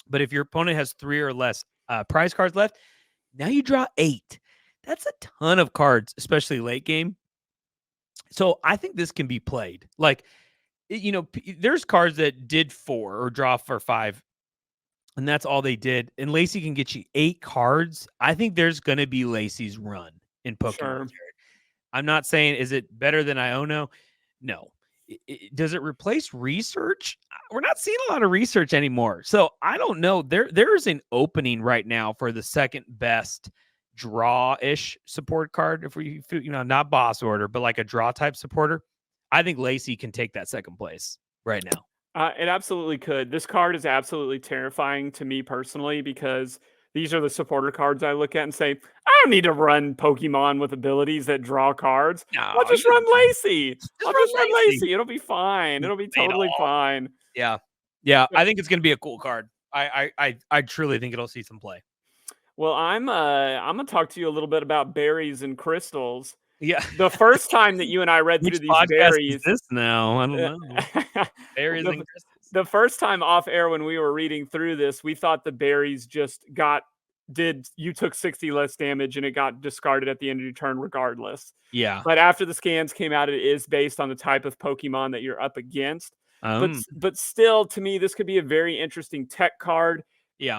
But if your opponent has 3 or less prize cards left, now you draw 8. That's a ton of cards, especially late game. So I think this can be played. Like, there's cards that did 4 or draw for 5, and that's all they did. And Lacey can get you 8 cards. I think there's going to be Lacey's run in Pokemon. Sure. Jared. I'm not saying is it better than Iono? No. Does it replace research? We're not seeing a lot of research anymore. So I don't know. There is an opening right now for the second best draw-ish support card. If we, not boss order, but like a draw type supporter. I think Lacey can take that second place right now. It absolutely could. This card is absolutely terrifying to me personally because these are the supporter cards I look at and say, I don't need to run Pokemon with abilities that draw cards. I'll just run Lacey. I'll just run Lacey. It'll be fine. It'll be totally fine. Yeah. Yeah. I think it's going to be a cool card. I truly think it'll see some play. Well, I'm gonna talk to you a little bit about berries and crystals. Yeah. The first time that you and I read through these berries, is this now? I don't know. Berries and crystals. The first time off air when we were reading through this, we thought the berries just you took 60 less damage and it got discarded at the end of your turn regardless. Yeah. But after the scans came out, it is based on the type of Pokemon that you're up against. But still, to me, this could be a very interesting tech card. Yeah.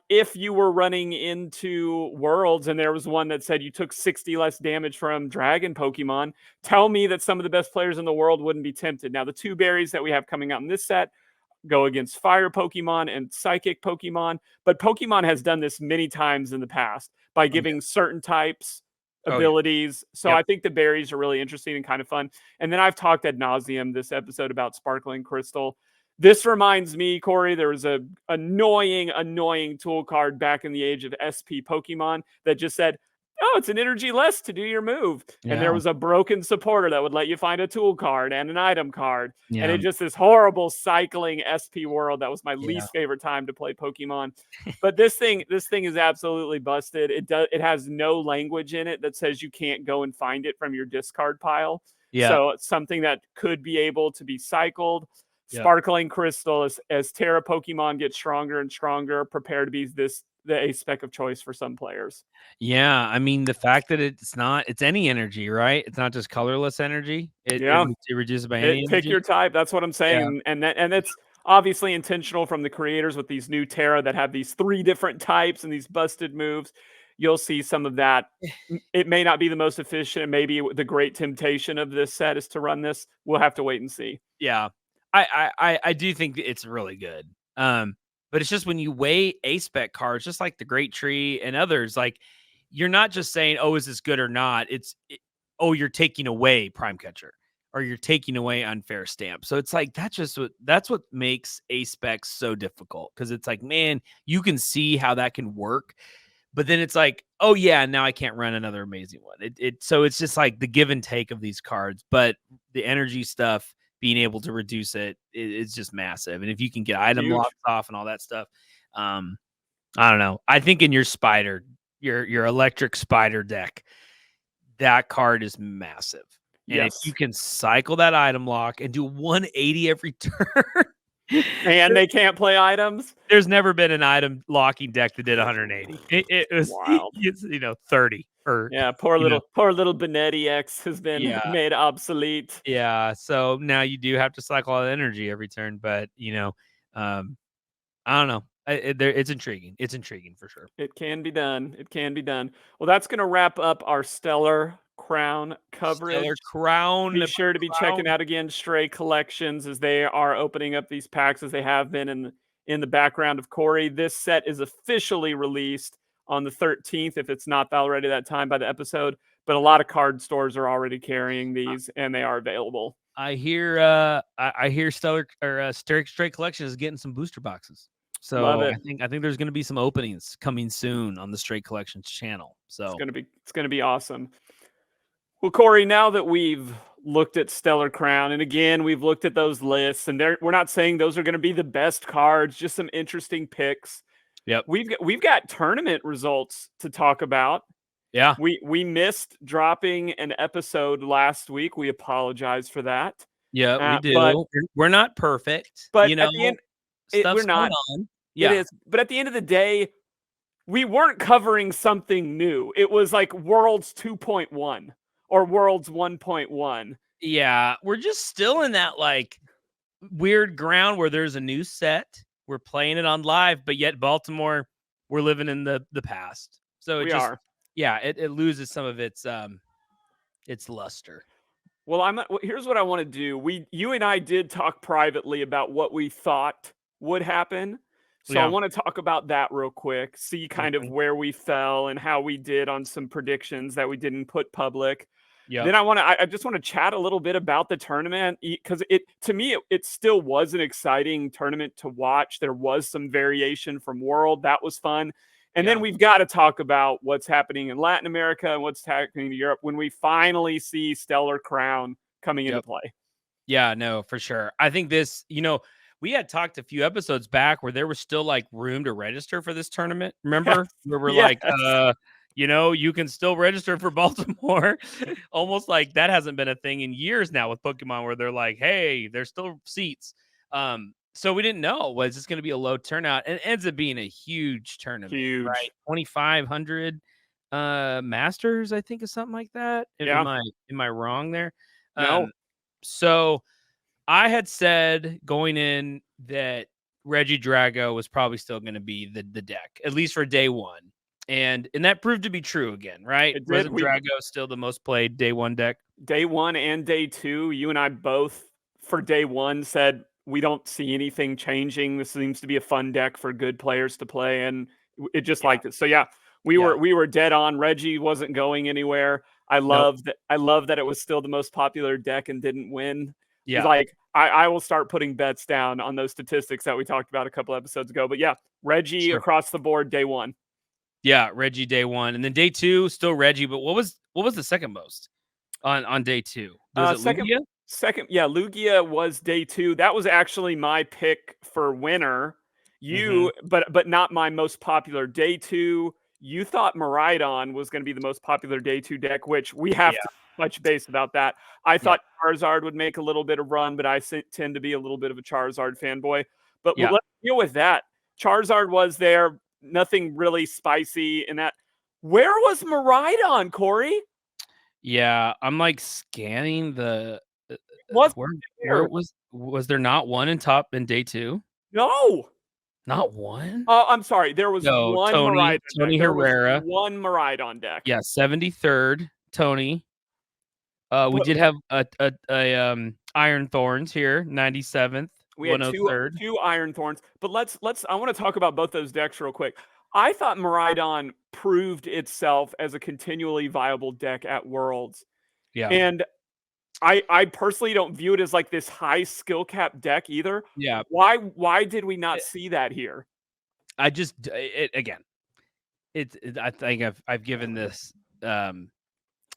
If you were running into Worlds and there was one that said you took 60 less damage from Dragon Pokemon, tell me that some of the best players in the world wouldn't be tempted. Now, the 2 berries that we have coming out in this set go against Fire Pokemon and Psychic Pokemon, but Pokemon has done this many times in the past by giving certain types abilities. So I think the berries are really interesting and kind of fun. And then I've talked ad nauseum this episode about Sparkling Crystal. This reminds me, Corey, there was a annoying tool card back in the age of SP Pokemon that just said, oh, it's an energy less to do your move. Yeah. And there was a broken supporter that would let you find a tool card and an item card. Yeah. And it just this horrible cycling SP world. That was my least favorite time to play Pokemon. But this thing is absolutely busted. It has no language in it that says you can't go and find it from your discard pile. Yeah. So it's something that could be able to be cycled. Sparkling Crystal, as Terra Pokemon get stronger and stronger, prepare to be the ace spec of choice for some players. Yeah, I mean, the fact that it's any energy, right? It's not just colorless energy. It reduces by any energy. Pick your type. That's what I'm saying. Yeah. And it's obviously intentional from the creators with these new Terra that have these 3 different types and these busted moves. You'll see some of that. It may not be the most efficient. Maybe the great temptation of this set is to run this. We'll have to wait and see. Yeah. I do think it's really good. But it's just when you weigh A-spec cards, just like the Great Tree and others, like you're not just saying, oh, is this good or not? You're taking away Prime Catcher or you're taking away Unfair Stamp. So it's like that's what makes A-spec so difficult, because it's like, man, you can see how that can work. But then it's like, oh yeah, now I can't run another amazing one. So it's just like the give and take of these cards, but the energy stuff, being able to reduce it's just massive. And if you can get item locks off and all that stuff, I don't know. I think in your spider, your electric spider deck, that card is massive. And if you can cycle that item lock and do 180 every turn, and they can't play items. There's never been an item locking deck that did 180. It was wild. 30. Poor little Benetti X has been made obsolete. Yeah, so now you do have to cycle all the energy every turn, but I don't know. It's intriguing. It's intriguing for sure. It can be done. Well, that's going to wrap up our Stellar Crown coverage. Stellar Crown. Be sure to be checking out again Stray Collections as they are opening up these packs as they have been in the background of Corey. This set is officially released on the 13th, if it's not already that time by the episode. But a lot of card stores are already carrying these, and they are available. I hear Stellar or Stray Collection is getting some booster boxes. So I think there's going to be some openings coming soon on the Stray Collections channel. So it's going to be awesome. Well, Corey, now that we've looked at Stellar Crown, and again, we've looked at those lists, and we're not saying those are going to be the best cards, just some interesting picks. Yep. We've got tournament results to talk about. Yeah. We missed dropping an episode last week. We apologize for that. Yeah, we do. But we're not perfect. But at the end, we're not. Yeah. It is. But at the end of the day, we weren't covering something new. It was like Worlds 2.1 or Worlds 1.1. Yeah, we're just still in that like weird ground where there's a new set. We're playing it on live, but yet Baltimore, we're living in the past. So it We just are. yeah, it loses some of its luster. Well, here's what I want to do. You and I did talk privately about what we thought would happen. So I Yeah. want to talk about that real quick, see kind of Mhm. where we fell and how we did on some predictions that we didn't put public. Yep. Then I just want to chat a little bit about the tournament because to me it still was an exciting tournament to watch. There was some variation from World. That was fun. And then Yeah. we've got to talk about what's happening in Latin America and what's happening in Europe when we finally see Stellar Crown coming into Yep. play. Yeah, no, for sure. I think this, we had talked a few episodes back where there was still like room to register for this tournament. Remember? Where we're Yes. like, you can still register for Baltimore. Almost like that hasn't been a thing in years now with Pokemon where they're like, hey, there's still seats. So we didn't know, was this going to be a low turnout? And it ends up being a huge tournament, Huge. right? 2,500 masters, I think, is something like that. Yeah. Am I wrong there? No. So I had said going in that Reggie Drago was probably still going to be the deck, at least for day one. And that proved to be true again, right? It did. Wasn't Drago still the most played day one deck? Day one and day two, you and I both for day one said we don't see anything changing. This seems to be a fun deck for good players to play, and it just liked it. So yeah, we were dead on. Reggie wasn't going anywhere. I love that it was still the most popular deck and didn't win. Yeah. Like I will start putting bets down on those statistics that we talked about a couple episodes ago. But yeah, Reggie across the board day one. Yeah, Reggie day one. And then day two, still Reggie, but what was the second most on day two? Was it Lugia? Second, yeah, Lugia was day two. That was actually my pick for winner. But not my most popular day two. You thought Miraidon was going to be the most popular day two deck, which we have to touch base about that. I thought Charizard would make a little bit of run, but I tend to be a little bit of a Charizard fanboy. But let's deal with that. Charizard was there. Nothing really spicy in that. Where was Miraidon, Corey? Yeah, I'm like scanning the. Where was there not one in day two? No, not one. Oh, I'm sorry. There was one Tony Herrera, one Miraidon deck. Yeah, 73rd Tony. We did have a Iron Thorns here, 97th. We had two Iron Thorns, but I want to talk about both those decks real quick. I thought Miraidon proved itself as a continually viable deck at Worlds. Yeah. And I personally don't view it as like this high skill cap deck either. Yeah. Why did we not see that here? I think I've given this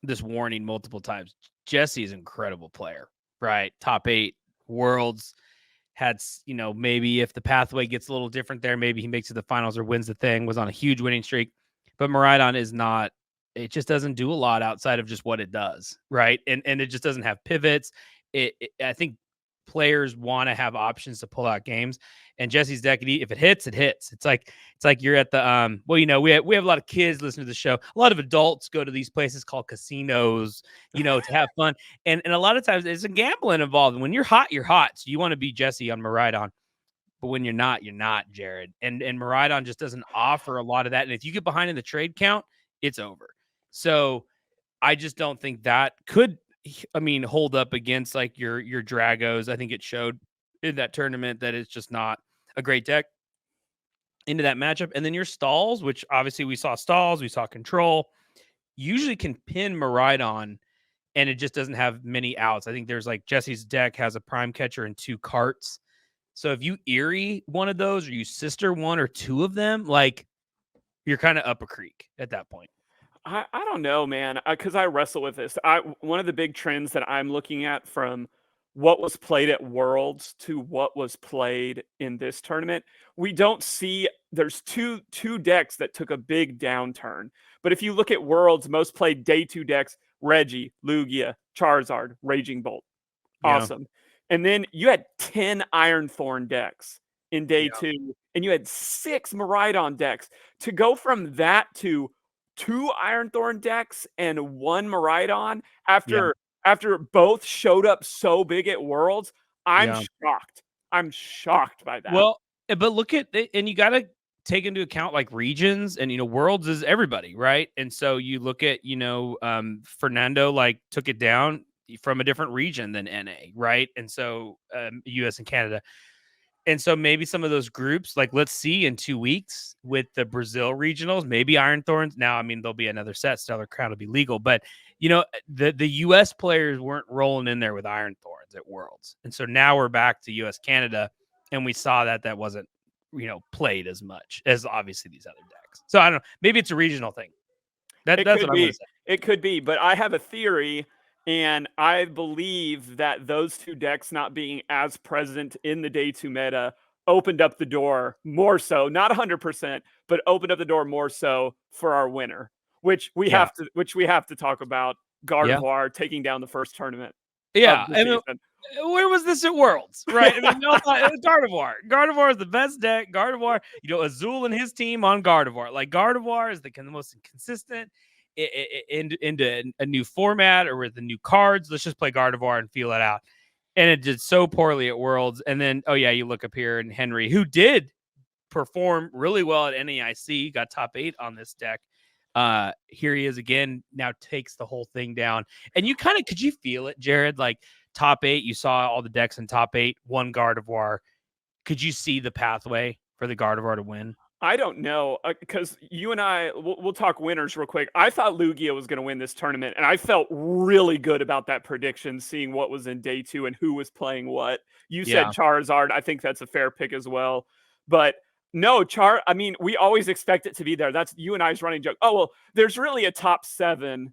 this warning multiple times. Jesse's an incredible player, right? Top 8 Worlds. Had, maybe if the pathway gets a little different there, maybe he makes it to the finals or wins the thing, was on a huge winning streak. But Miraidon is not, it just doesn't do a lot outside of just what it does, right? And it just doesn't have pivots. I think players want to have options to pull out games. And Jesse's deck, if it hits, it hits. It's like you're at the we have a lot of kids listening to the show. A lot of adults go to these places called casinos, to have fun. And a lot of times there's a gambling involved. And when you're hot, you're hot. So you want to be Jesse on Miraidon. But when you're not, Jared. And Miraidon just doesn't offer a lot of that. And if you get behind in the trade count, it's over. So I just don't think that could hold up against like your Dragos. I think it showed in that tournament that it's just not a great deck into that matchup. And then your stalls, which obviously we saw stalls, we saw control, usually can pin Miraidon, and it just doesn't have many outs. I think there's like Jesse's deck has a prime catcher and 2 carts. So if you Eerie one of those or you sister 1 or 2 of them, like you're kind of up a creek at that point. I don't know, man, because I wrestle with this. One of the big trends that I'm looking at from what was played at Worlds to what was played in this tournament, we don't see there's two decks that took a big downturn. But if you look at Worlds, most played day 2 decks, Reggie, Lugia, Charizard, Raging Bolt. Awesome. Yeah. And then you had 10 Iron Thorn decks in day 2, and you had 6 Miraidon decks. To go from that to 2 Ironthorn decks and 1 Miraidon after both showed up so big at Worlds. I'm shocked. I'm shocked by that. Well, but look at it, and you got to take into account like regions, and Worlds is everybody, right? And so you look at Fernando like took it down from a different region than NA, right? And so US and Canada. And so maybe some of those groups, like let's see in 2 weeks with the Brazil regionals, maybe Ironthorns. Now, I mean, there'll be another set, Stellar Crown will be legal, but the US players weren't rolling in there with Ironthorns at Worlds. And so now we're back to US Canada, and we saw that wasn't, played as much as obviously these other decks. So I don't know, maybe it's a regional thing. That's what I'm going to say. It could be, but I have a theory. And I believe that those 2 decks not being as present in the day 2 meta opened up the door more so, not 100%, but opened up the door more so for our winner, which we have to talk about. Gardevoir taking down the first tournament. Yeah, where was this at Worlds, right? I mean, no, Gardevoir. Gardevoir is the best deck. Gardevoir, Azul and his team on Gardevoir. Like Gardevoir is the most consistent. Into a new format or with the new cards. Let's just play Gardevoir and feel it out. And it did so poorly at Worlds. And then, you look up here and Henry, who did perform really well at NAIC, got top 8 on this deck. Here he is again, now takes the whole thing down. And you could you feel it, Jared? Like top 8, you saw all the decks in top 8, one Gardevoir. Could you see the pathway for the Gardevoir to win? I don't know, because you and I, we'll talk winners real quick. I thought Lugia was going to win this tournament, and I felt really good about that prediction, seeing what was in day 2 and who was playing what. You said Charizard. I think that's a fair pick as well. But no, I mean, we always expect it to be there. That's you and I's running joke. Oh, well, there's really a top 7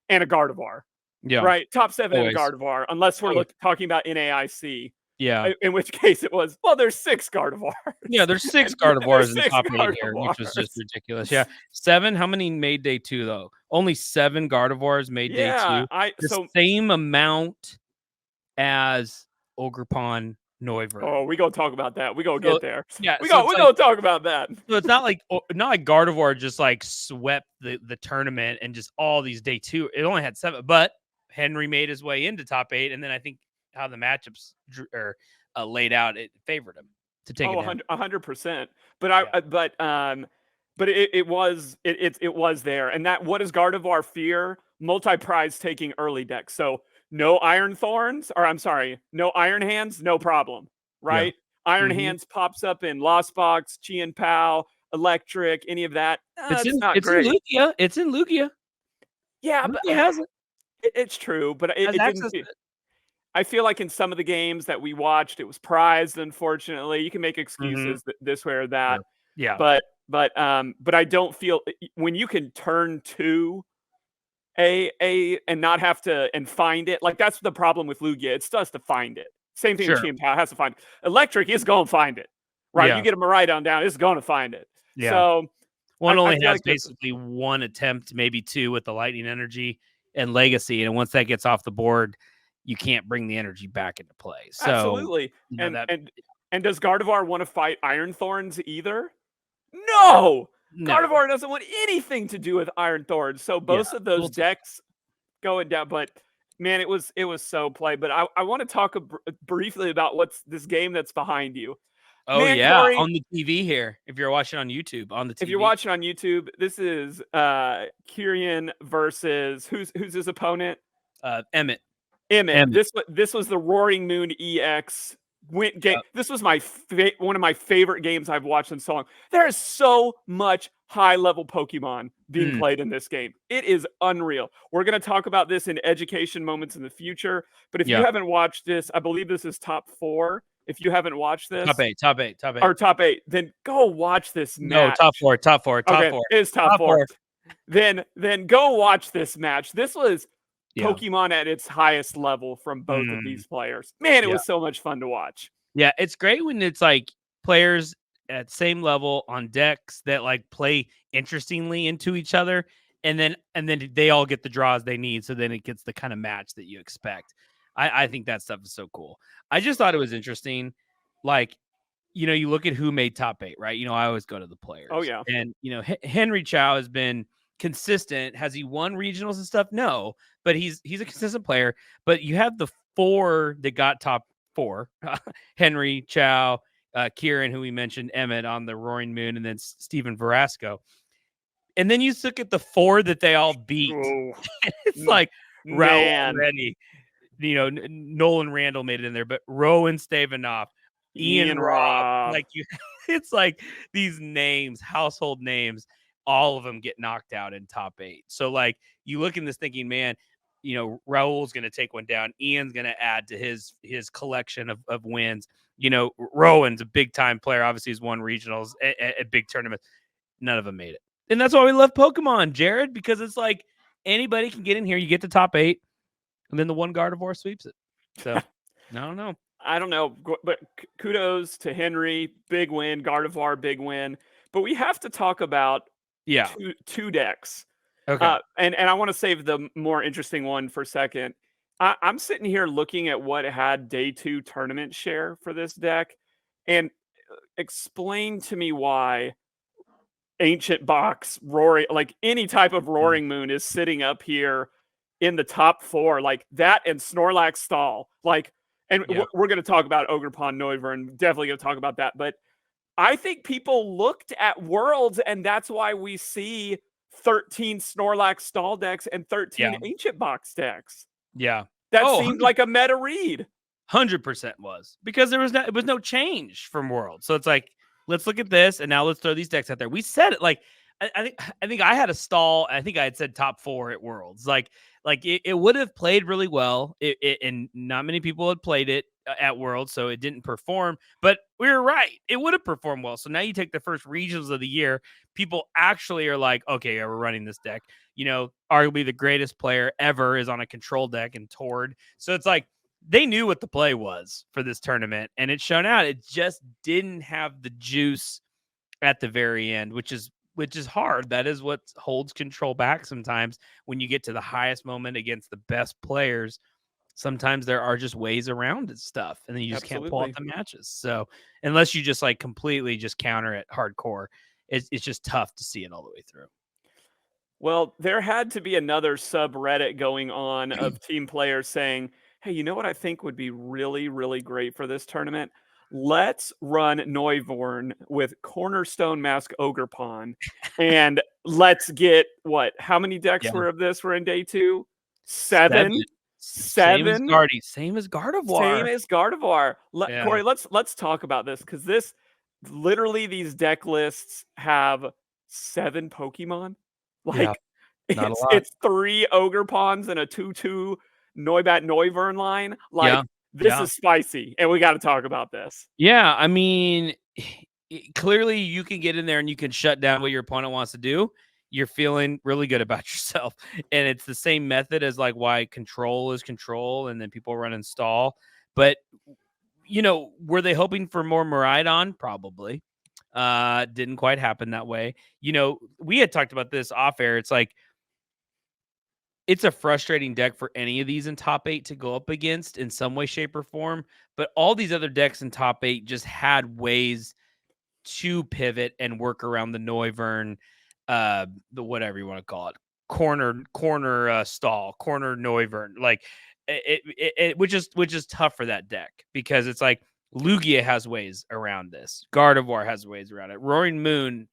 and a Gardevoir. Yeah. Right? Top 7 and a Gardevoir, unless we're talking about NAIC. Yeah. In which case it was, well, there's 6 Gardevoirs. Yeah, there's 6 Gardevoirs in the top 8 here, which was just ridiculous. Yeah. 7. How many made day 2, though? Only 7 Gardevoirs made day 2. The same amount as Ogerpon Neuver. Oh, we gonna talk about that. We gonna get there. Yeah, we gonna talk about that. So it's not like Gardevoir just like swept the tournament and just all these day 2. It only had 7, but Henry made his way into top 8, and then I think how the matchups laid out, it favored him to take it 100%. But it was there. And that, what does Gardevoir fear? Multi-prize taking early decks. So no Iron Hands, no problem, right? Yeah. Iron Hands pops up in Lost Box, Chien Pao, Electric, any of that. It's not great. In Lugia. It's in Lugia. Yeah, but it has it. It's true, but it didn't. I feel like in some of the games that we watched, it was prized. Unfortunately, you can make excuses this way or that. Yeah. But I don't feel when you can turn to a and not have to and find it. Like that's the problem with Lugia. It's just to find it. Same thing with Chien Pao has to find it. Electric is going to find it, right? Yeah. You get a Miraidon down, it's going to find it. Yeah. So one only has like basically one attempt, maybe 2 with the lightning energy and legacy, and once that gets off the board, you can't bring the energy back into play. So absolutely. And does Gardevoir want to fight Iron Thorns either? No. Gardevoir doesn't want anything to do with Iron Thorns. So both of those decks going down. But man, it was so play. But I want to talk briefly about what's this game that's behind you. Oh, man, yeah, Corey, on the TV here. If you're watching on YouTube, on the TV. If you're watching on YouTube, this is Kyrian versus who's his opponent? Emmett. This was the Roaring Moon EX game. Yep. This was one of my favorite games I've watched in so long. There is so much high-level Pokemon being played in this game. It is unreal. We're going to talk about this in education moments in the future. But if you haven't watched this, I believe this is top 4. If you haven't watched this, top eight, or top 8, then go watch this match. No, top four. It is top 4. Then go watch this match. This was Pokemon at its highest level from both of these players. Man, it was so much fun to watch. Yeah, it's great when it's like players at same level on decks that like play interestingly into each other, and then they all get the draws they need, so then it gets the kind of match that you expect. I think that stuff is so cool. I just thought it was interesting. Like, you look at who made top 8, right? I always go to the players. Oh, yeah. And, Henry Chow has been consistent. Has he won regionals and stuff? No, but he's a consistent player. But you have the 4 that got top 4: Henry, Chow, Kieran, who we mentioned, Emmett on the Roaring Moon, and then Steven Verasco. And then you look at the 4 that they all beat. Oh, It's like man. Raul Rennie, Nolan Randall made it in there, but Rowan Stavenoff, Ian Robb, like it's like these names, household names, all of them get knocked out in top 8. So like you look in this thinking, man, Raul's going to take one down. Ian's going to add to his collection of wins. Rowan's a big time player. Obviously, he's won regionals at big tournaments. None of them made it. And that's why we love Pokemon, Jared, because it's like anybody can get in here. You get to top 8, and then the one Gardevoir sweeps it. So I don't know. I don't know, but kudos to Henry. Big win. Gardevoir, big win. But we have to talk about two decks. Okay. And I want to save the more interesting one for a second. I'm sitting here looking at what had day 2 tournament share for this deck, and explain to me why Ancient Box, Roaring, like any type of Roaring Moon is sitting up here in the top 4, like that and Snorlax Stall. Like, and we're going to talk about Ogerpon, Noivern, definitely going to talk about that. But I think people looked at Worlds, and that's why we see 13 Snorlax Stall decks and 13 Ancient Box decks. Yeah. That seemed like a meta read. 100% was, because it was no change from World. So it's like, let's look at this, and now let's throw these decks out there. We said it, like, I think I had a Stall. I think I had said top 4 at Worlds. Like it would have played really well, and not many people had played it at Worlds, so it didn't perform. But we were right; it would have performed well. So now you take the first regionals of the year, people actually are like, okay, we're running this deck. Arguably the greatest player ever is on a control deck and Tord. So it's like they knew what the play was for this tournament, and it's shown out. It just didn't have the juice at the very end, which is hard. That is what holds control back sometimes when you get to the highest moment against the best players. Sometimes there are just ways around stuff, and then you just can't pull out the matches. So unless you just like completely just counter it hardcore, it's just tough to see it all the way through. Well, there had to be another subreddit going on of team players saying, hey, you know what I think would be really, really great for this tournament? Let's run Noivern with Cornerstone Mask Ogerpon, and let's get how many decks were in day 2? 7. Same as Gardevoir. Corey, let's talk about this, because this literally, these deck lists have 7 Pokemon. Like, it's 3 Ogerpons and a 2/2 Noibat Noivern line. Like, this is spicy, and we got to talk about this. Yeah, I mean, clearly you can get in there and you can shut down what your opponent wants to do. You're feeling really good about yourself. And it's the same method as like why control is control, and then people run and stall. But, were they hoping for more Miraidon? Probably. Didn't quite happen that way. We had talked about this off air. It's like, it's a frustrating deck for any of these in top 8 to go up against in some way, shape, or form. But all these other decks in top 8 just had ways to pivot and work around the Noivern, the whatever you want to call it, corner stall, corner Noivern, like which is tough for that deck, because it's like Lugia has ways around this, Gardevoir has ways around it, Roaring Moon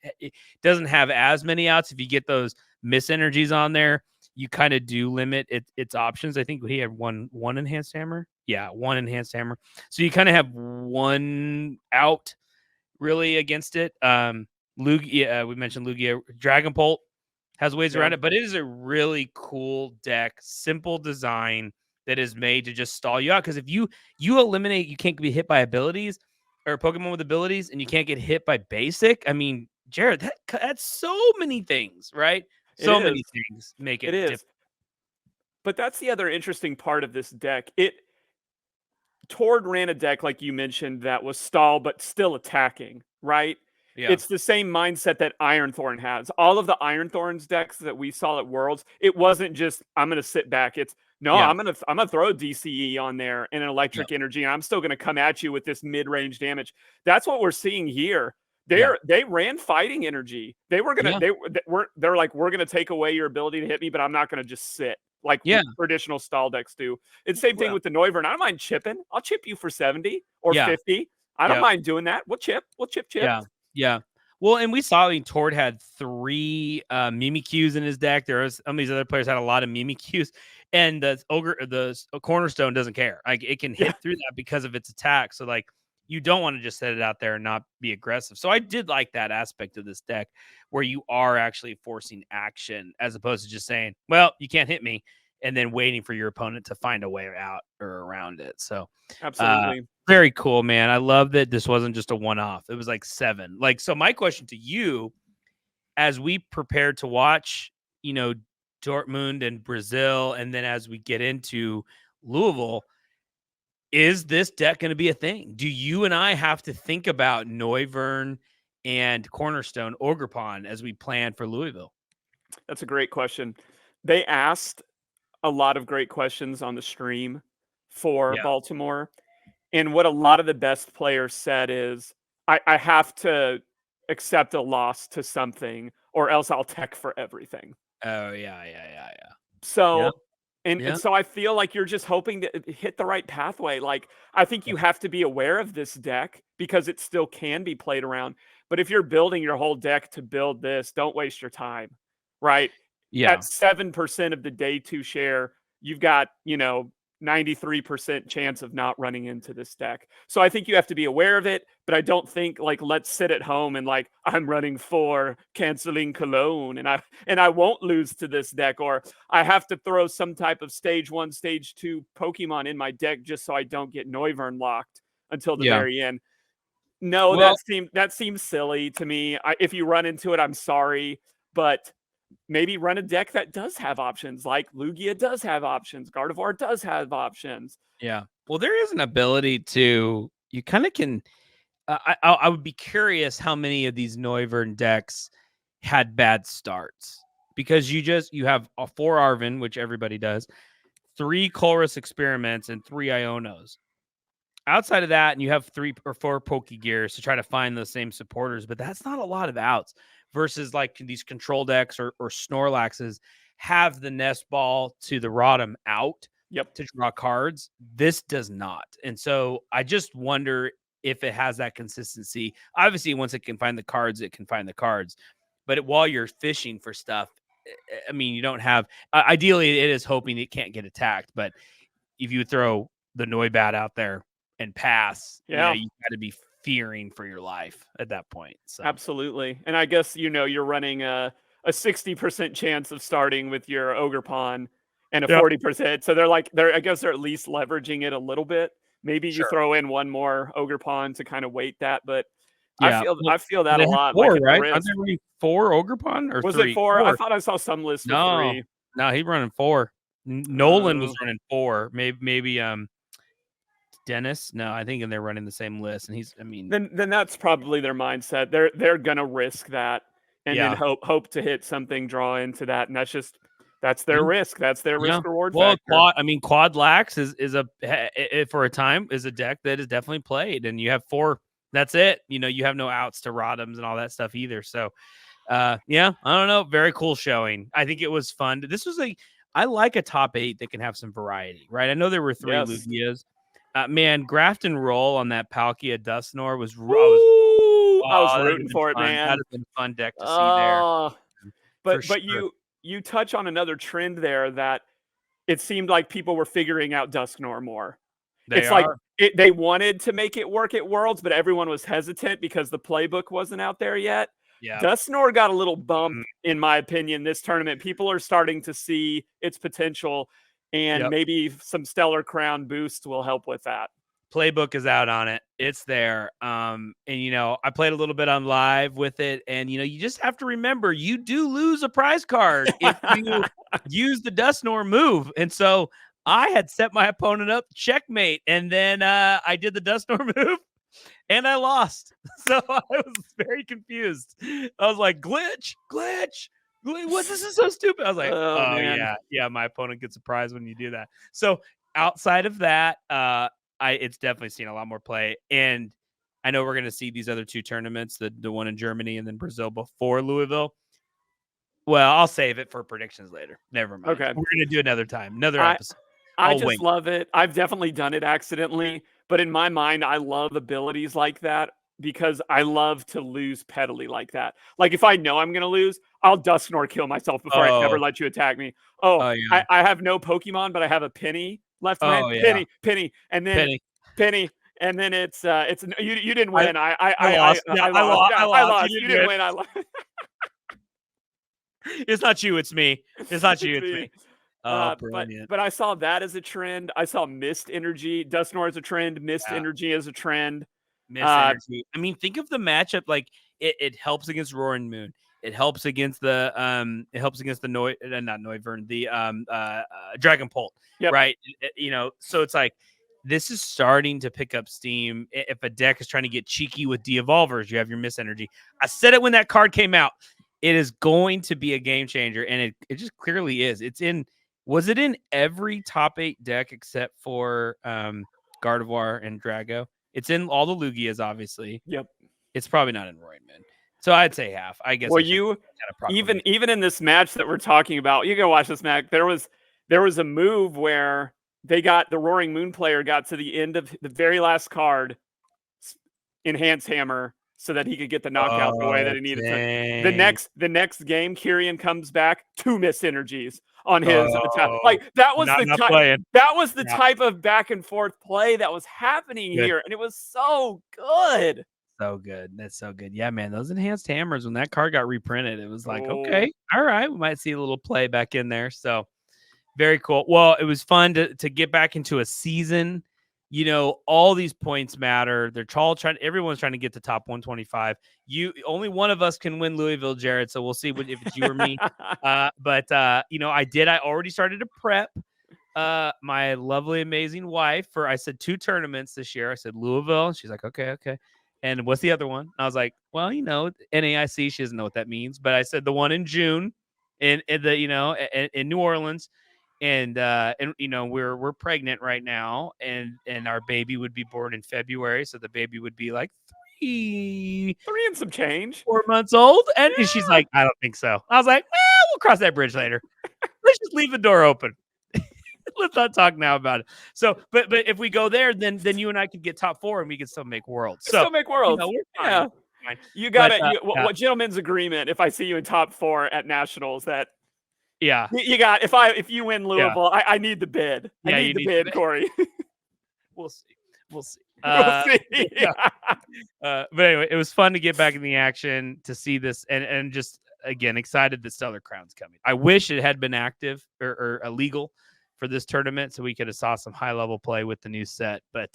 doesn't have as many outs. If you get those miss energies on there, you kind of do limit its options. I think he had one enhanced hammer. Yeah, one enhanced hammer. So you kind of have one out really against it. Lugia, we mentioned Lugia. Dragonbolt has ways around it, but it is a really cool deck, simple design that is made to just stall you out. Because if you eliminate, you can't be hit by abilities or Pokemon with abilities, and you can't get hit by basic. I mean, Jared, that's so many things, right? So many things make it different. But that's the other interesting part of this deck. Tord ran a deck, like you mentioned, that was stall but still attacking, right? Yeah. It's the same mindset that Ironthorn has. All of the Ironthorn's decks that we saw at Worlds, it wasn't just, I'm going to sit back. It's, I'm going to throw DCE on there and an electric energy, and I'm still going to come at you with this mid-range damage. That's what we're seeing here. They ran fighting energy. They were gonna they're like, we're gonna take away your ability to hit me, but I'm not gonna just sit like traditional stall decks do. It's same thing with the Noivern. I don't mind chipping. I'll chip you for 70 or 50. I don't mind doing that. We'll chip. Yeah. Well, and we saw Tord had 3 Mimikyus in his deck. There was some of these other players had a lot of Mimikyus, and the Cornerstone doesn't care. Like it can hit through that because of its attack. So like you don't want to just set it out there and not be aggressive. So I did like that aspect of this deck where you are actually forcing action as opposed to just saying, well, you can't hit me, and then waiting for your opponent to find a way out or around it. So absolutely. Very cool, man. I love that this wasn't just a one-off. It was like 7. Like, so my question to you, as we prepare to watch, Dortmund and Brazil, and then as we get into Louisville, is this deck going to be a thing? Do you and I have to think about Noivern and Cornerstone Ogerpon as we plan for Louisville? That's a great question. They asked a lot of great questions on the stream for Baltimore. And what a lot of the best players said is, I have to accept a loss to something or else I'll tech for everything. Oh, yeah. So, and so I feel like you're just hoping to hit the right pathway. Like, I think you have to be aware of this deck because it still can be played around. But if you're building your whole deck to build this, don't waste your time, right? Yeah. At 7% of the day 2 share, you've got, 93% chance of not running into this deck. So I think you have to be aware of it, but I don't think like, let's sit at home and like, I'm running 4, canceling Cologne, and I won't lose to this deck, or I have to throw some type of stage 1, stage 2 Pokemon in my deck just so I don't get Noivern locked until the very end. No, well, that seems silly to me. If you run into it, I'm sorry, but maybe run a deck that does have options, like Lugia does have options, Gardevoir does have options. Yeah. Well, there is an ability to, you kind of can, I would be curious how many of these Noivern decks had bad starts, because you have a 4 Arven, which everybody does, 3 Colress Experiments, and 3 Ionos. Outside of that, and you have 3 or 4 Pokegears to try to find those same supporters, but that's not a lot of outs. Versus like these control decks or Snorlaxes have the nest ball to the Rotom out to draw cards. This does not. And so I just wonder if it has that consistency. Obviously, once it can find the cards, it can find the cards. But while you're fishing for stuff, I mean, you don't have, ideally it is hoping it can't get attacked. But if you throw the Noibat out there and pass, you got to be fearing for your life at that point. So. Absolutely. And I guess, you're running a 60% chance of starting with your Ogerpon and a 40%. So I guess they're at least leveraging it a little bit. Maybe you throw in one more Ogerpon to kind of weight that, but I feel that a lot. 4, like right? Are there really 4 Ogerpon or was 3? it 4? I thought I saw some list with 3. No, he's running 4. Nolan was running 4. Maybe Dennis. No, I think they're running the same list, and then that's probably their mindset. They're gonna risk that and then hope to hit something, draw into that, and that's their risk. That's their risk reward factor. Quad Lax is for a time is a deck that is definitely played, and you have 4. That's it. You have no outs to Rotoms and all that stuff either. So, I don't know. Very cool showing. I think it was fun. This was I like a top 8 that can have some variety, right? I know there were 3 Lugias. Man, graft and roll on that Palkia Dusknoir was. I was rooting for it, man. That'd have been a fun deck to see there. But you touch on another trend there that it seemed like people were figuring out Dusknoir more. They wanted to make it work at Worlds, but everyone was hesitant because the playbook wasn't out there yet. Yeah. Dusknoir got a little bump, in my opinion, this tournament. People are starting to see its potential. And maybe some Stellar Crown boost will help with that. Playbook is out on it. It's there. And, I played a little bit on live with it. And, you just have to remember, you do lose a prize card if you use the Dusknoir move. And so I had set my opponent up checkmate. And then I did the Dusknoir move and I lost. So I was very confused. I was like, glitch. What? This is so stupid. I was like, yeah. My opponent gets a prize when you do that. So outside of that, it's definitely seen a lot more play. And I know we're going to see these other 2 tournaments, the one in Germany and then Brazil before Louisville. Well, I'll save it for predictions later. Never mind. Okay. We're going to do another time, another I episode. I I'll just wait. love it. I've definitely done it accidentally, but in my mind, I love abilities like that because I love to lose pettily like that. Like if I know I'm gonna lose, I'll Dusknor kill myself before I ever Oh, let you attack me. Oh, oh yeah. I have no Pokemon, but I have a penny left in my hand. Oh yeah. Penny, and then Penny. and then it's you didn't I, win. I lost. Yeah, I lost. I Yeah, I lost. lost. You didn't win. I lost. It's not you. It's me. It's not you. It's me. me. Oh, But brilliant. I saw that as a trend. I saw mist energy. Dusknor as a trend. Mist energy as a trend. Mist energy. I mean, think of the matchup. Like it helps against Roaring Moon. It helps against the not Noivern, the Dragon Bolt. Yep. Right. So it's like this is starting to pick up steam. If a deck is trying to get cheeky with de-evolvers, you have your Mist energy. I said it when that card came out. It is going to be a game changer, and it just clearly is. Was it in every top 8 deck except for Gardevoir and Drago? It's in all the Lugias, obviously. Yep. It's probably not in Roaring Moon. So I'd say half. I guess. Well, even in this match that we're talking about, you go watch this match. There was a move where the Roaring Moon player got to the end of the very last card, Enhance Hammer, so that he could get the knockout the way that he needed to. The next game, Kyrian comes back, 2 Mist energies on his attack. Like that was the type of back and forth play that was happening here, and it was so good. So good. That's so good. Yeah, man. Those enhanced hammers, when that card got reprinted, it was like, okay, all right, we might see a little play back in there. So very cool. Well, it was fun to get back into a season. All these points matter. Everyone's trying to get to top 125. Only one of us can win Louisville, Jared. So we'll see if it's you or me. I already started to prep my lovely, amazing wife I said 2 tournaments this year. I said Louisville. She's like, okay. And what's the other one? I was like, well, NAIC. She doesn't know what that means, but I said the one in June in New Orleans. And we're pregnant right now, and our baby would be born in February, so the baby would be like 3 and some change, 4 months old. And she's like, I don't think so. I was like, we'll cross that bridge later. Let's just leave the door open. Let's not talk now about it. So, but if we go there, then you and I could get top 4, and we could still make worlds. Still make worlds. We're fine. Yeah, we're fine. You got it. What gentleman's agreement? If I see you in top 4 at nationals, that. Yeah, you got. If you win Louisville, I need the bid. Yeah, I need the bid, Corey. We'll see. We'll see. But anyway, it was fun to get back in the action, to see this, and just again excited that Stellar Crown's coming. I wish it had been active or illegal for this tournament, so we could have saw some high level play with the new set. But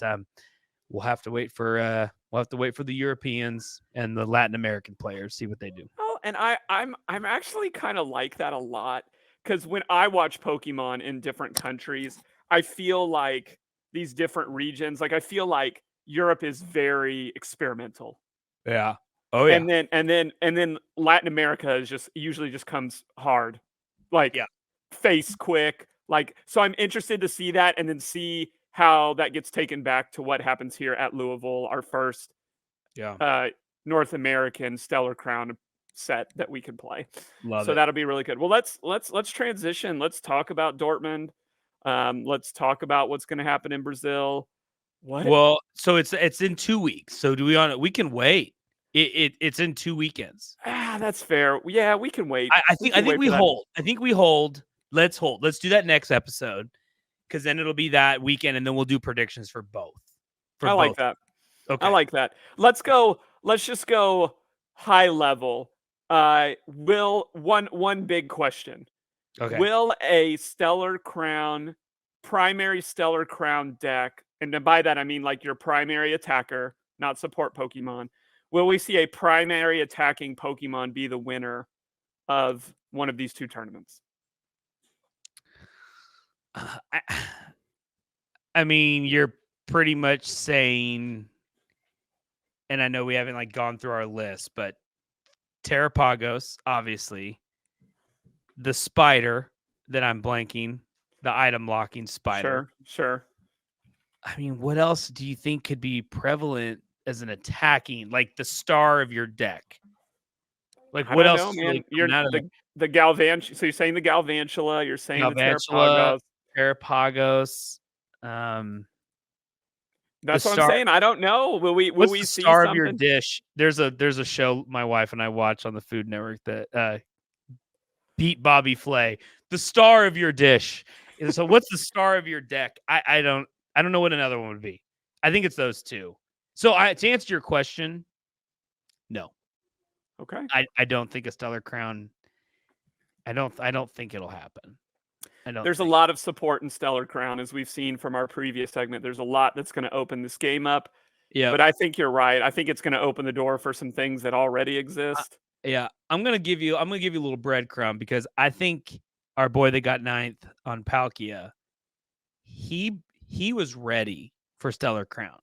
we'll have to wait for the Europeans and the Latin American players, see what they do. Oh, and I'm actually kind of like that a lot, because when I watch Pokemon in different countries, I feel like these different regions, like I feel like Europe is very experimental. Yeah. Oh yeah. And then Latin America is usually just comes hard, like face quick. Like, so I'm interested to see that, and then see how that gets taken back to what happens here at Louisville, our first North American Stellar Crown set that we can play. So that'll be really good. Well, let's transition. Let's talk about Dortmund. Let's talk about what's going to happen in Brazil. Well, so it's in 2 weeks. So we can wait. It's in 2 weekends. That's fair. Yeah, we can wait. I think we hold. I think we hold. Let's hold. Let's do that next episode, because then it'll be that weekend, and then we'll do predictions for both. Like that. Okay. I like that. Let's just go high level. One big question. Okay. Will a primary Stellar Crown deck, and by that I mean like your primary attacker, not support Pokemon, will we see a primary attacking Pokemon be the winner of one of these 2 tournaments? I mean, you're pretty much saying, and I know we haven't gone through our list, but Terrapagos, obviously, the spider that I'm blanking, the item locking spider. Sure. I mean, what else do you think could be prevalent as an attacking, like the star of your deck? Like I what don't else know, is man. really You're coming out of the Galvantula. So you're saying the Galvantula, you're saying the Galvantula, Terrapagos. Terrapagos? The That's what I'm star. saying. I don't know. Will What's we the see star of your something? dish? There's a show my wife and I watch on the Food Network that beat Bobby Flay. The star of your dish. And so what's the star of your deck? I don't know what another one would be. I think it's those two. So to answer your question, no. Okay. I don't think a Stellar Crown. I don't think it'll happen. There's a lot of support in Stellar Crown, as we've seen from our previous segment. There's a lot that's going to open this game up. Yeah. But I think you're right. I think it's going to open the door for some things that already exist. Yeah. I'm gonna give you a little breadcrumb because I think our boy that got 9th on Palkia, he was ready for Stellar Crown.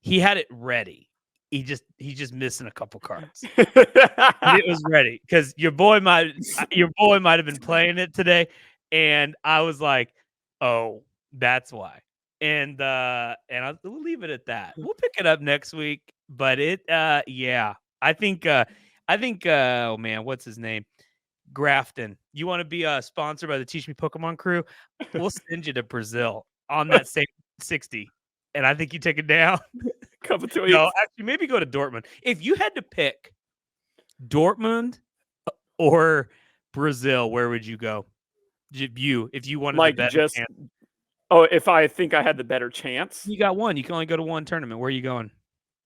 He had it ready. He's just missing a couple cards. It was ready because your boy might have been playing it today, and I was like, "Oh, that's why." And we'll leave it at that. We'll pick it up next week, but yeah, I think oh man, what's his name? Grafton. You want to be sponsored by the Teach Me Pokemon crew? We'll send you to Brazil on that same 60, and I think you take it down. Couple tweets. No, actually, maybe go to Dortmund. If you had to pick Dortmund or Brazil, where would you go? If you wanted Like the better just chance. if I think I had the better chance. You got one. You can only go to one tournament. Where are you going?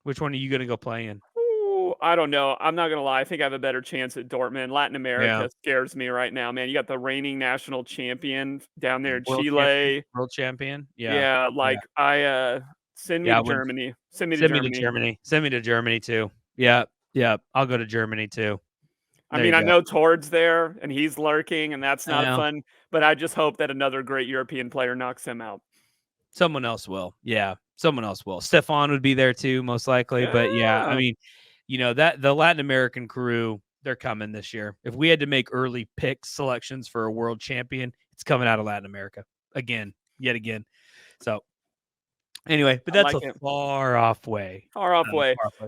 Which one are you going to go play in? Ooh, I don't know. I'm not gonna lie. I think I have a better chance at Dortmund. Latin America scares me right now, man. You got the reigning national champion down there in Chile. World champion. Yeah, like send me to Germany. Send me to Germany. Send me to Germany too. Yeah. I'll go to Germany too. I mean, I know Tord's there and he's lurking, and that's not fun. But I just hope that another great European player knocks him out. Someone else will. Yeah, someone else will. Stefan would be there too, most likely. But yeah, I mean, that the Latin American crew, they're coming this year. If we had to make early pick selections for a world champion, it's coming out of Latin America yet again. So anyway, but that's a far off way.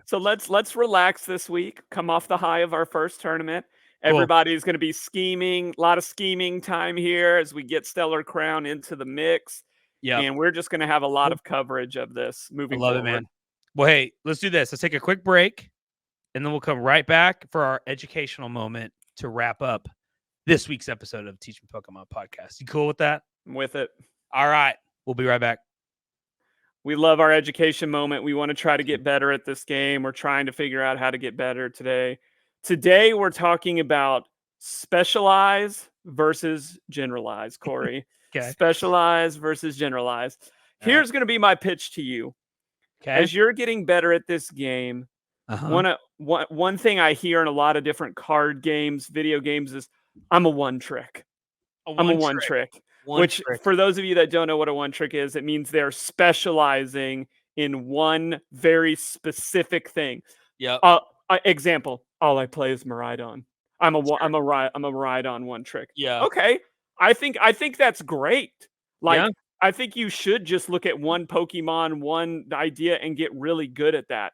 So let's relax this week. Come off the high of our first tournament. Everybody's going to be scheming. A lot of scheming time here as we get Stellar Crown into the mix. Yeah, and we're just going to have a lot of coverage of this moving forward. I love it, man. Well, hey, let's do this. Let's take a quick break, and then we'll come right back for our educational moment to wrap up this week's episode of Teach Me Pokemon podcast. You cool with that? I'm with it. All right. We'll be right back. We love our education moment. We want to try to get better at this game. We're trying to figure out how to get better today. Today, we're talking about specialize versus generalize, Corey. Okay. Specialize versus generalize. Here's going to be my pitch to you. Okay. As you're getting better at this game, one thing I hear in a lot of different card games, video games, is I'm a one trick. I'm a one trick. Which, for those of you that don't know what a one trick is, it means they're specializing in one very specific thing. Yeah. Example: all I play is Miraidon. I'm a Miraidon one trick. Yeah. Okay. I think that's great. I think you should just look at one Pokemon, one idea, and get really good at that.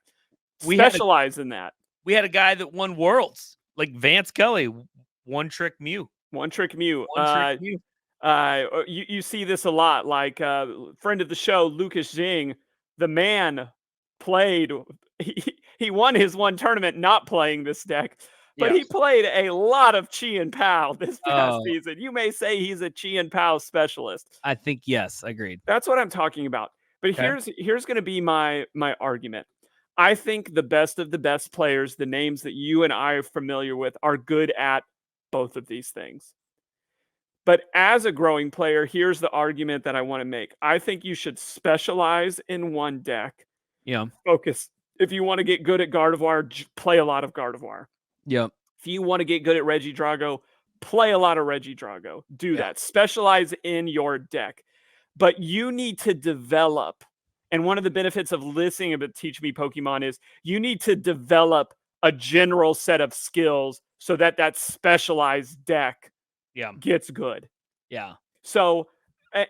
Specialize in that. We had a guy that won Worlds, like Vance Kelly, one trick Mew. One trick Mew. You see this a lot. Like friend of the show, Lucas Jing, the man played. He won his one tournament not playing this deck, but he played a lot of Chi and Pow this past season. You may say he's a Chi and Pow specialist. I think yes, agreed. That's what I'm talking about. But here's going to be my argument. I think the best of the best players, the names that you and I are familiar with, are good at both of these things. But as a growing player, here's the argument that I want to make. I think you should specialize in one deck. Yeah. Focus. If you want to get good at Gardevoir, play a lot of Gardevoir. Yeah. If you want to get good at Regidrago, play a lot of Regidrago. Do that. Specialize in your deck. But you need to develop. And one of the benefits of listening to Teach Me Pokemon is you need to develop a general set of skills so that specialized deck gets good. Yeah. So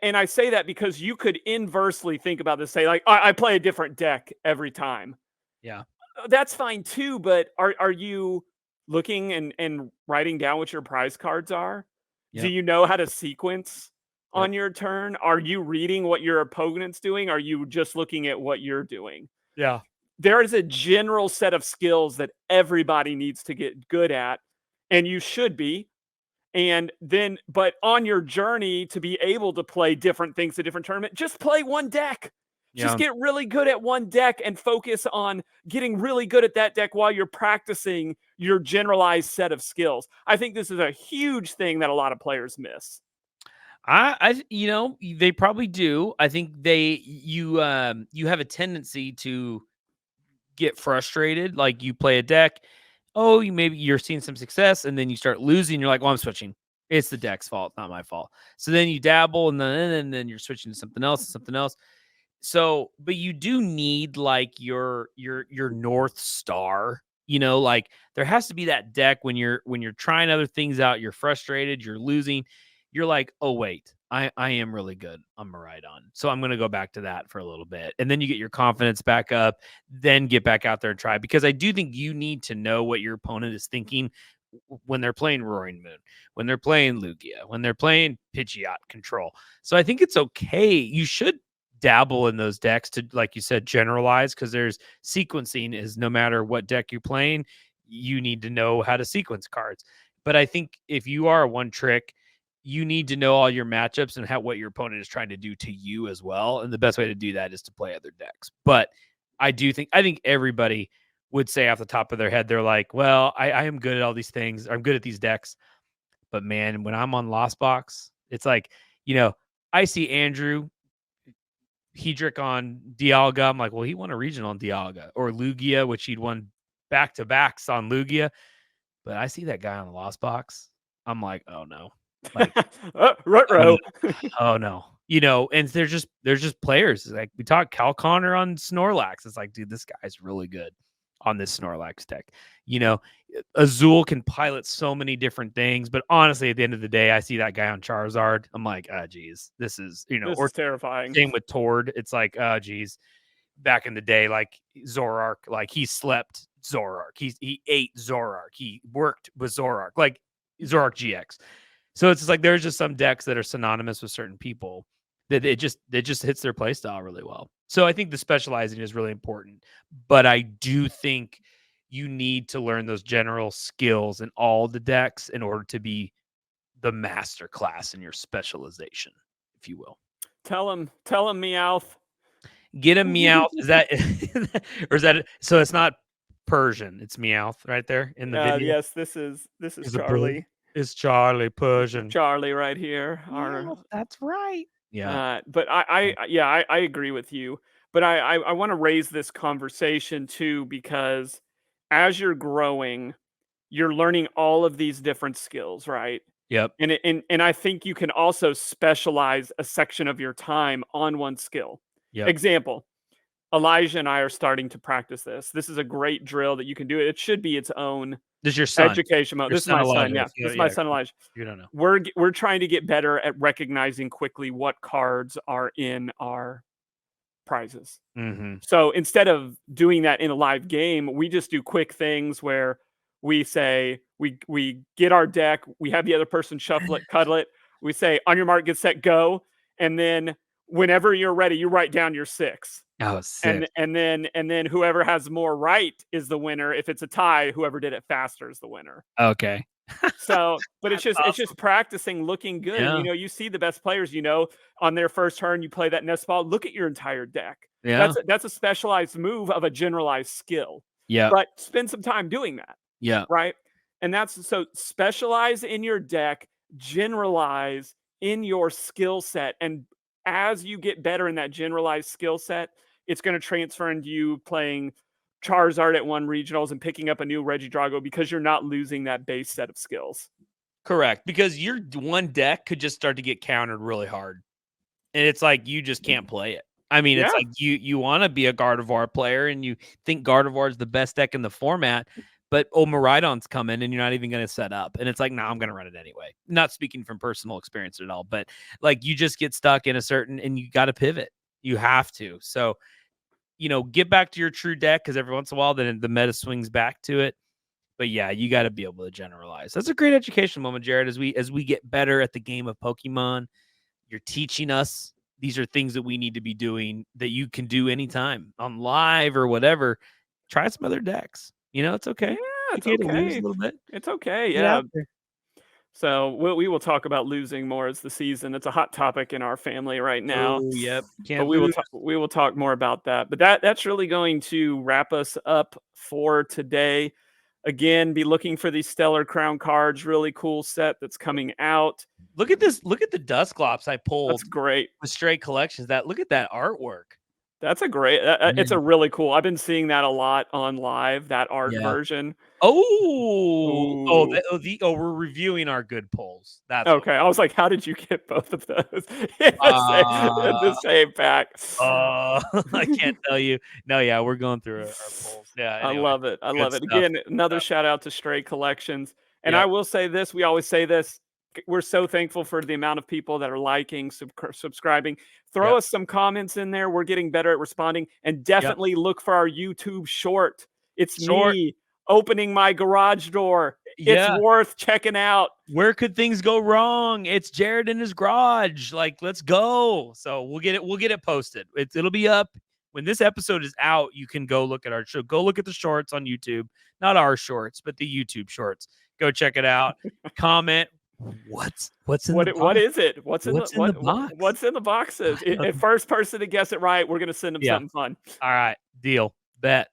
And I say that because you could inversely think about this, say like, I play a different deck every time. Yeah. That's fine too, but are you looking and writing down what your prize cards are? Do Yep. you know how to sequence Yep. on your turn? Are you reading what your opponent's doing? Are you just looking at what you're doing? Yeah. There is a general set of skills that everybody needs to get good at, and you should be. And then, but on your journey to be able to play different things at different tournament, just play one deck. Just Yeah. get really good at one deck and focus on getting really good at that deck while you're practicing your generalized set of skills. I think this is a huge thing that a lot of players miss. They probably do. I think you have a tendency to get frustrated. Like you play a deck, maybe you're seeing some success, and then you start losing. You're like, well, I'm switching. It's the deck's fault, not my fault. So then you dabble, and then you're switching to something else and something else. So, but you do need like your North Star. Like there has to be that deck when you're trying other things out, you're frustrated, you're losing, you're like, oh wait, I am really good on Maridon. So I'm gonna go back to that for a little bit. And then you get your confidence back up, then get back out there and try. Because I do think you need to know what your opponent is thinking when they're playing Roaring Moon, when they're playing Lugia, when they're playing Pidgeot Control. So I think it's okay. You should dabble in those decks to, like you said, generalize, because there's sequencing is no matter what deck you're playing, you need to know how to sequence cards. But I think if you are a one trick, you need to know all your matchups and what your opponent is trying to do to you as well. And the best way to do that is to play other decks. But I think everybody would say off the top of their head, they're like, well, I am good at all these things. I'm good at these decks. But man, when I'm on Lost Box, it's like, I see Andrew Hedrick on Dialga. I'm like, well, he won a regional on Dialga, or Lugia, which he'd won back-to-backs on Lugia. But I see that guy on the Lost Box. I'm like, oh no. Like, Ruh-roh. oh no. And they're just players. Like we talked Cal Connor on Snorlax. It's like, dude, this guy's really good on this Snorlax deck. Azul can pilot so many different things, but honestly, at the end of the day, I see that guy on Charizard. I'm like, oh geez, this is, This or is terrifying. same with Tord. It's like, oh geez, back in the day, like Zoroark, like he slept Zoroark. He ate Zoroark. He worked with Zoroark, like Zoroark GX. So it's just like there's just some decks that are synonymous with certain people that it just hits their play style really well. So I think the specializing is really important, but I do think you need to learn those general skills in all the decks in order to be the master class in your specialization, if you will. Tell him, Meowth. Get a Meowth. Is that or is that so? It's not Persian. It's Meowth right there in the video. Yes, this is Charlie. It's Charlie Persian. Charlie right here. That's right. Yeah. But I agree with you. But I want to raise this conversation too, because as you're growing, you're learning all of these different skills, right? Yep. And I think you can also specialize a section of your time on one skill. Yep. Example, Elijah and I are starting to practice this. This is a great drill that you can do. It should be its own This is your son. education mode. Your This is my son. Elijah. Yeah, this is my son Elijah. You don't know. We're trying to get better at recognizing quickly what cards are in our prizes. Mm-hmm. So instead of doing that in a live game, we just do quick things where we say we get our deck, we have the other person shuffle it, cuddle it. We say, on your mark, get set, go, and then whenever you're ready, you write down your 6. Oh, sick. And then whoever has more right is the winner. If it's a tie, whoever did it faster is the winner. Okay. So, but it's just practicing looking good. Yeah. You see the best players, on their first turn, you play that nest ball. Look at your entire deck. Yeah. That's a specialized move of a generalized skill. Yeah. But spend some time doing that. Yeah. Right. And so specialize in your deck, generalize in your skill set. And as you get better in that generalized skill set, it's going to transfer into you playing Charizard at one regionals and picking up a new Regidrago, because you're not losing that base set of skills. Correct. Because your one deck could just start to get countered really hard. And it's like you just can't play it. I mean, it's like you want to be a Gardevoir player and you think Gardevoir is the best deck in the format, but Maridon's coming and you're not even going to set up. And it's like, I'm going to run it anyway. Not speaking from personal experience at all, but like you just get stuck in a certain, and you got to pivot. You have to. So, get back to your true deck, because every once in a while, then the meta swings back to it. But yeah, you got to be able to generalize. That's a great education moment, Jared, as we get better at the game of Pokemon. You're teaching us. These are things that we need to be doing that you can do anytime on live or whatever. Try some other decks. It's okay. Yeah, it's okay to lose okay. a little bit. It's okay. Get Yeah. out there. So we will talk about losing more as the season. It's a hot topic in our family right now. Oh, yep. But we will talk more about that. But that's really going to wrap us up for today. Again, be looking for these Stellar Crown cards. Really cool set that's coming out. Look at this. Look at the Dusclops I pulled. That's great. With Stray Collections. Look at that artwork. That's a great. It's a really cool. I've been seeing that a lot on live. That art version. We're reviewing our good polls. That's okay. I was like, how did you get both of those in the same pack? I can't tell you. No, yeah, we're going through our polls. Yeah, anyway, I love it. I love it. Stuff. Again, another shout out to Stray Collections. And I will say this. We always say this. We're so thankful for the amount of people that are liking, subscribing. Throw us some comments in there. We're getting better at responding. And definitely look for our YouTube short. It's me opening my garage door. It's worth checking out. Where could things go wrong? It's Jared in his garage. Like, let's go. So we'll get it posted. It'll be up. When this episode is out, you can go look at our show. Go look at the shorts on YouTube. Not our shorts, but the YouTube shorts. Go check it out. Comment. What's in the box? What is it? What's in the box? What's in the boxes? If first person to guess it right, we're gonna send them something fun. All right, deal. Bet.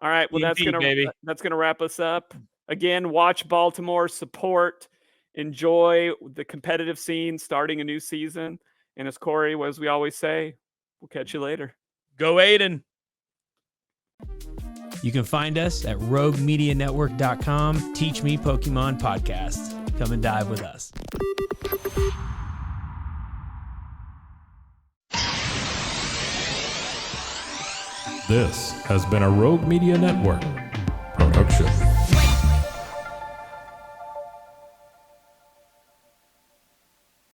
All right, well that's gonna wrap us up. Again, watch Baltimore, support, enjoy the competitive scene, starting a new season. And as Corey, as we always say, we'll catch you later. Go Aiden. You can find us at roguemedianetwork.com. Teach Me Pokemon Podcast. Come and dive with us. This has been a Rogue Media Network production.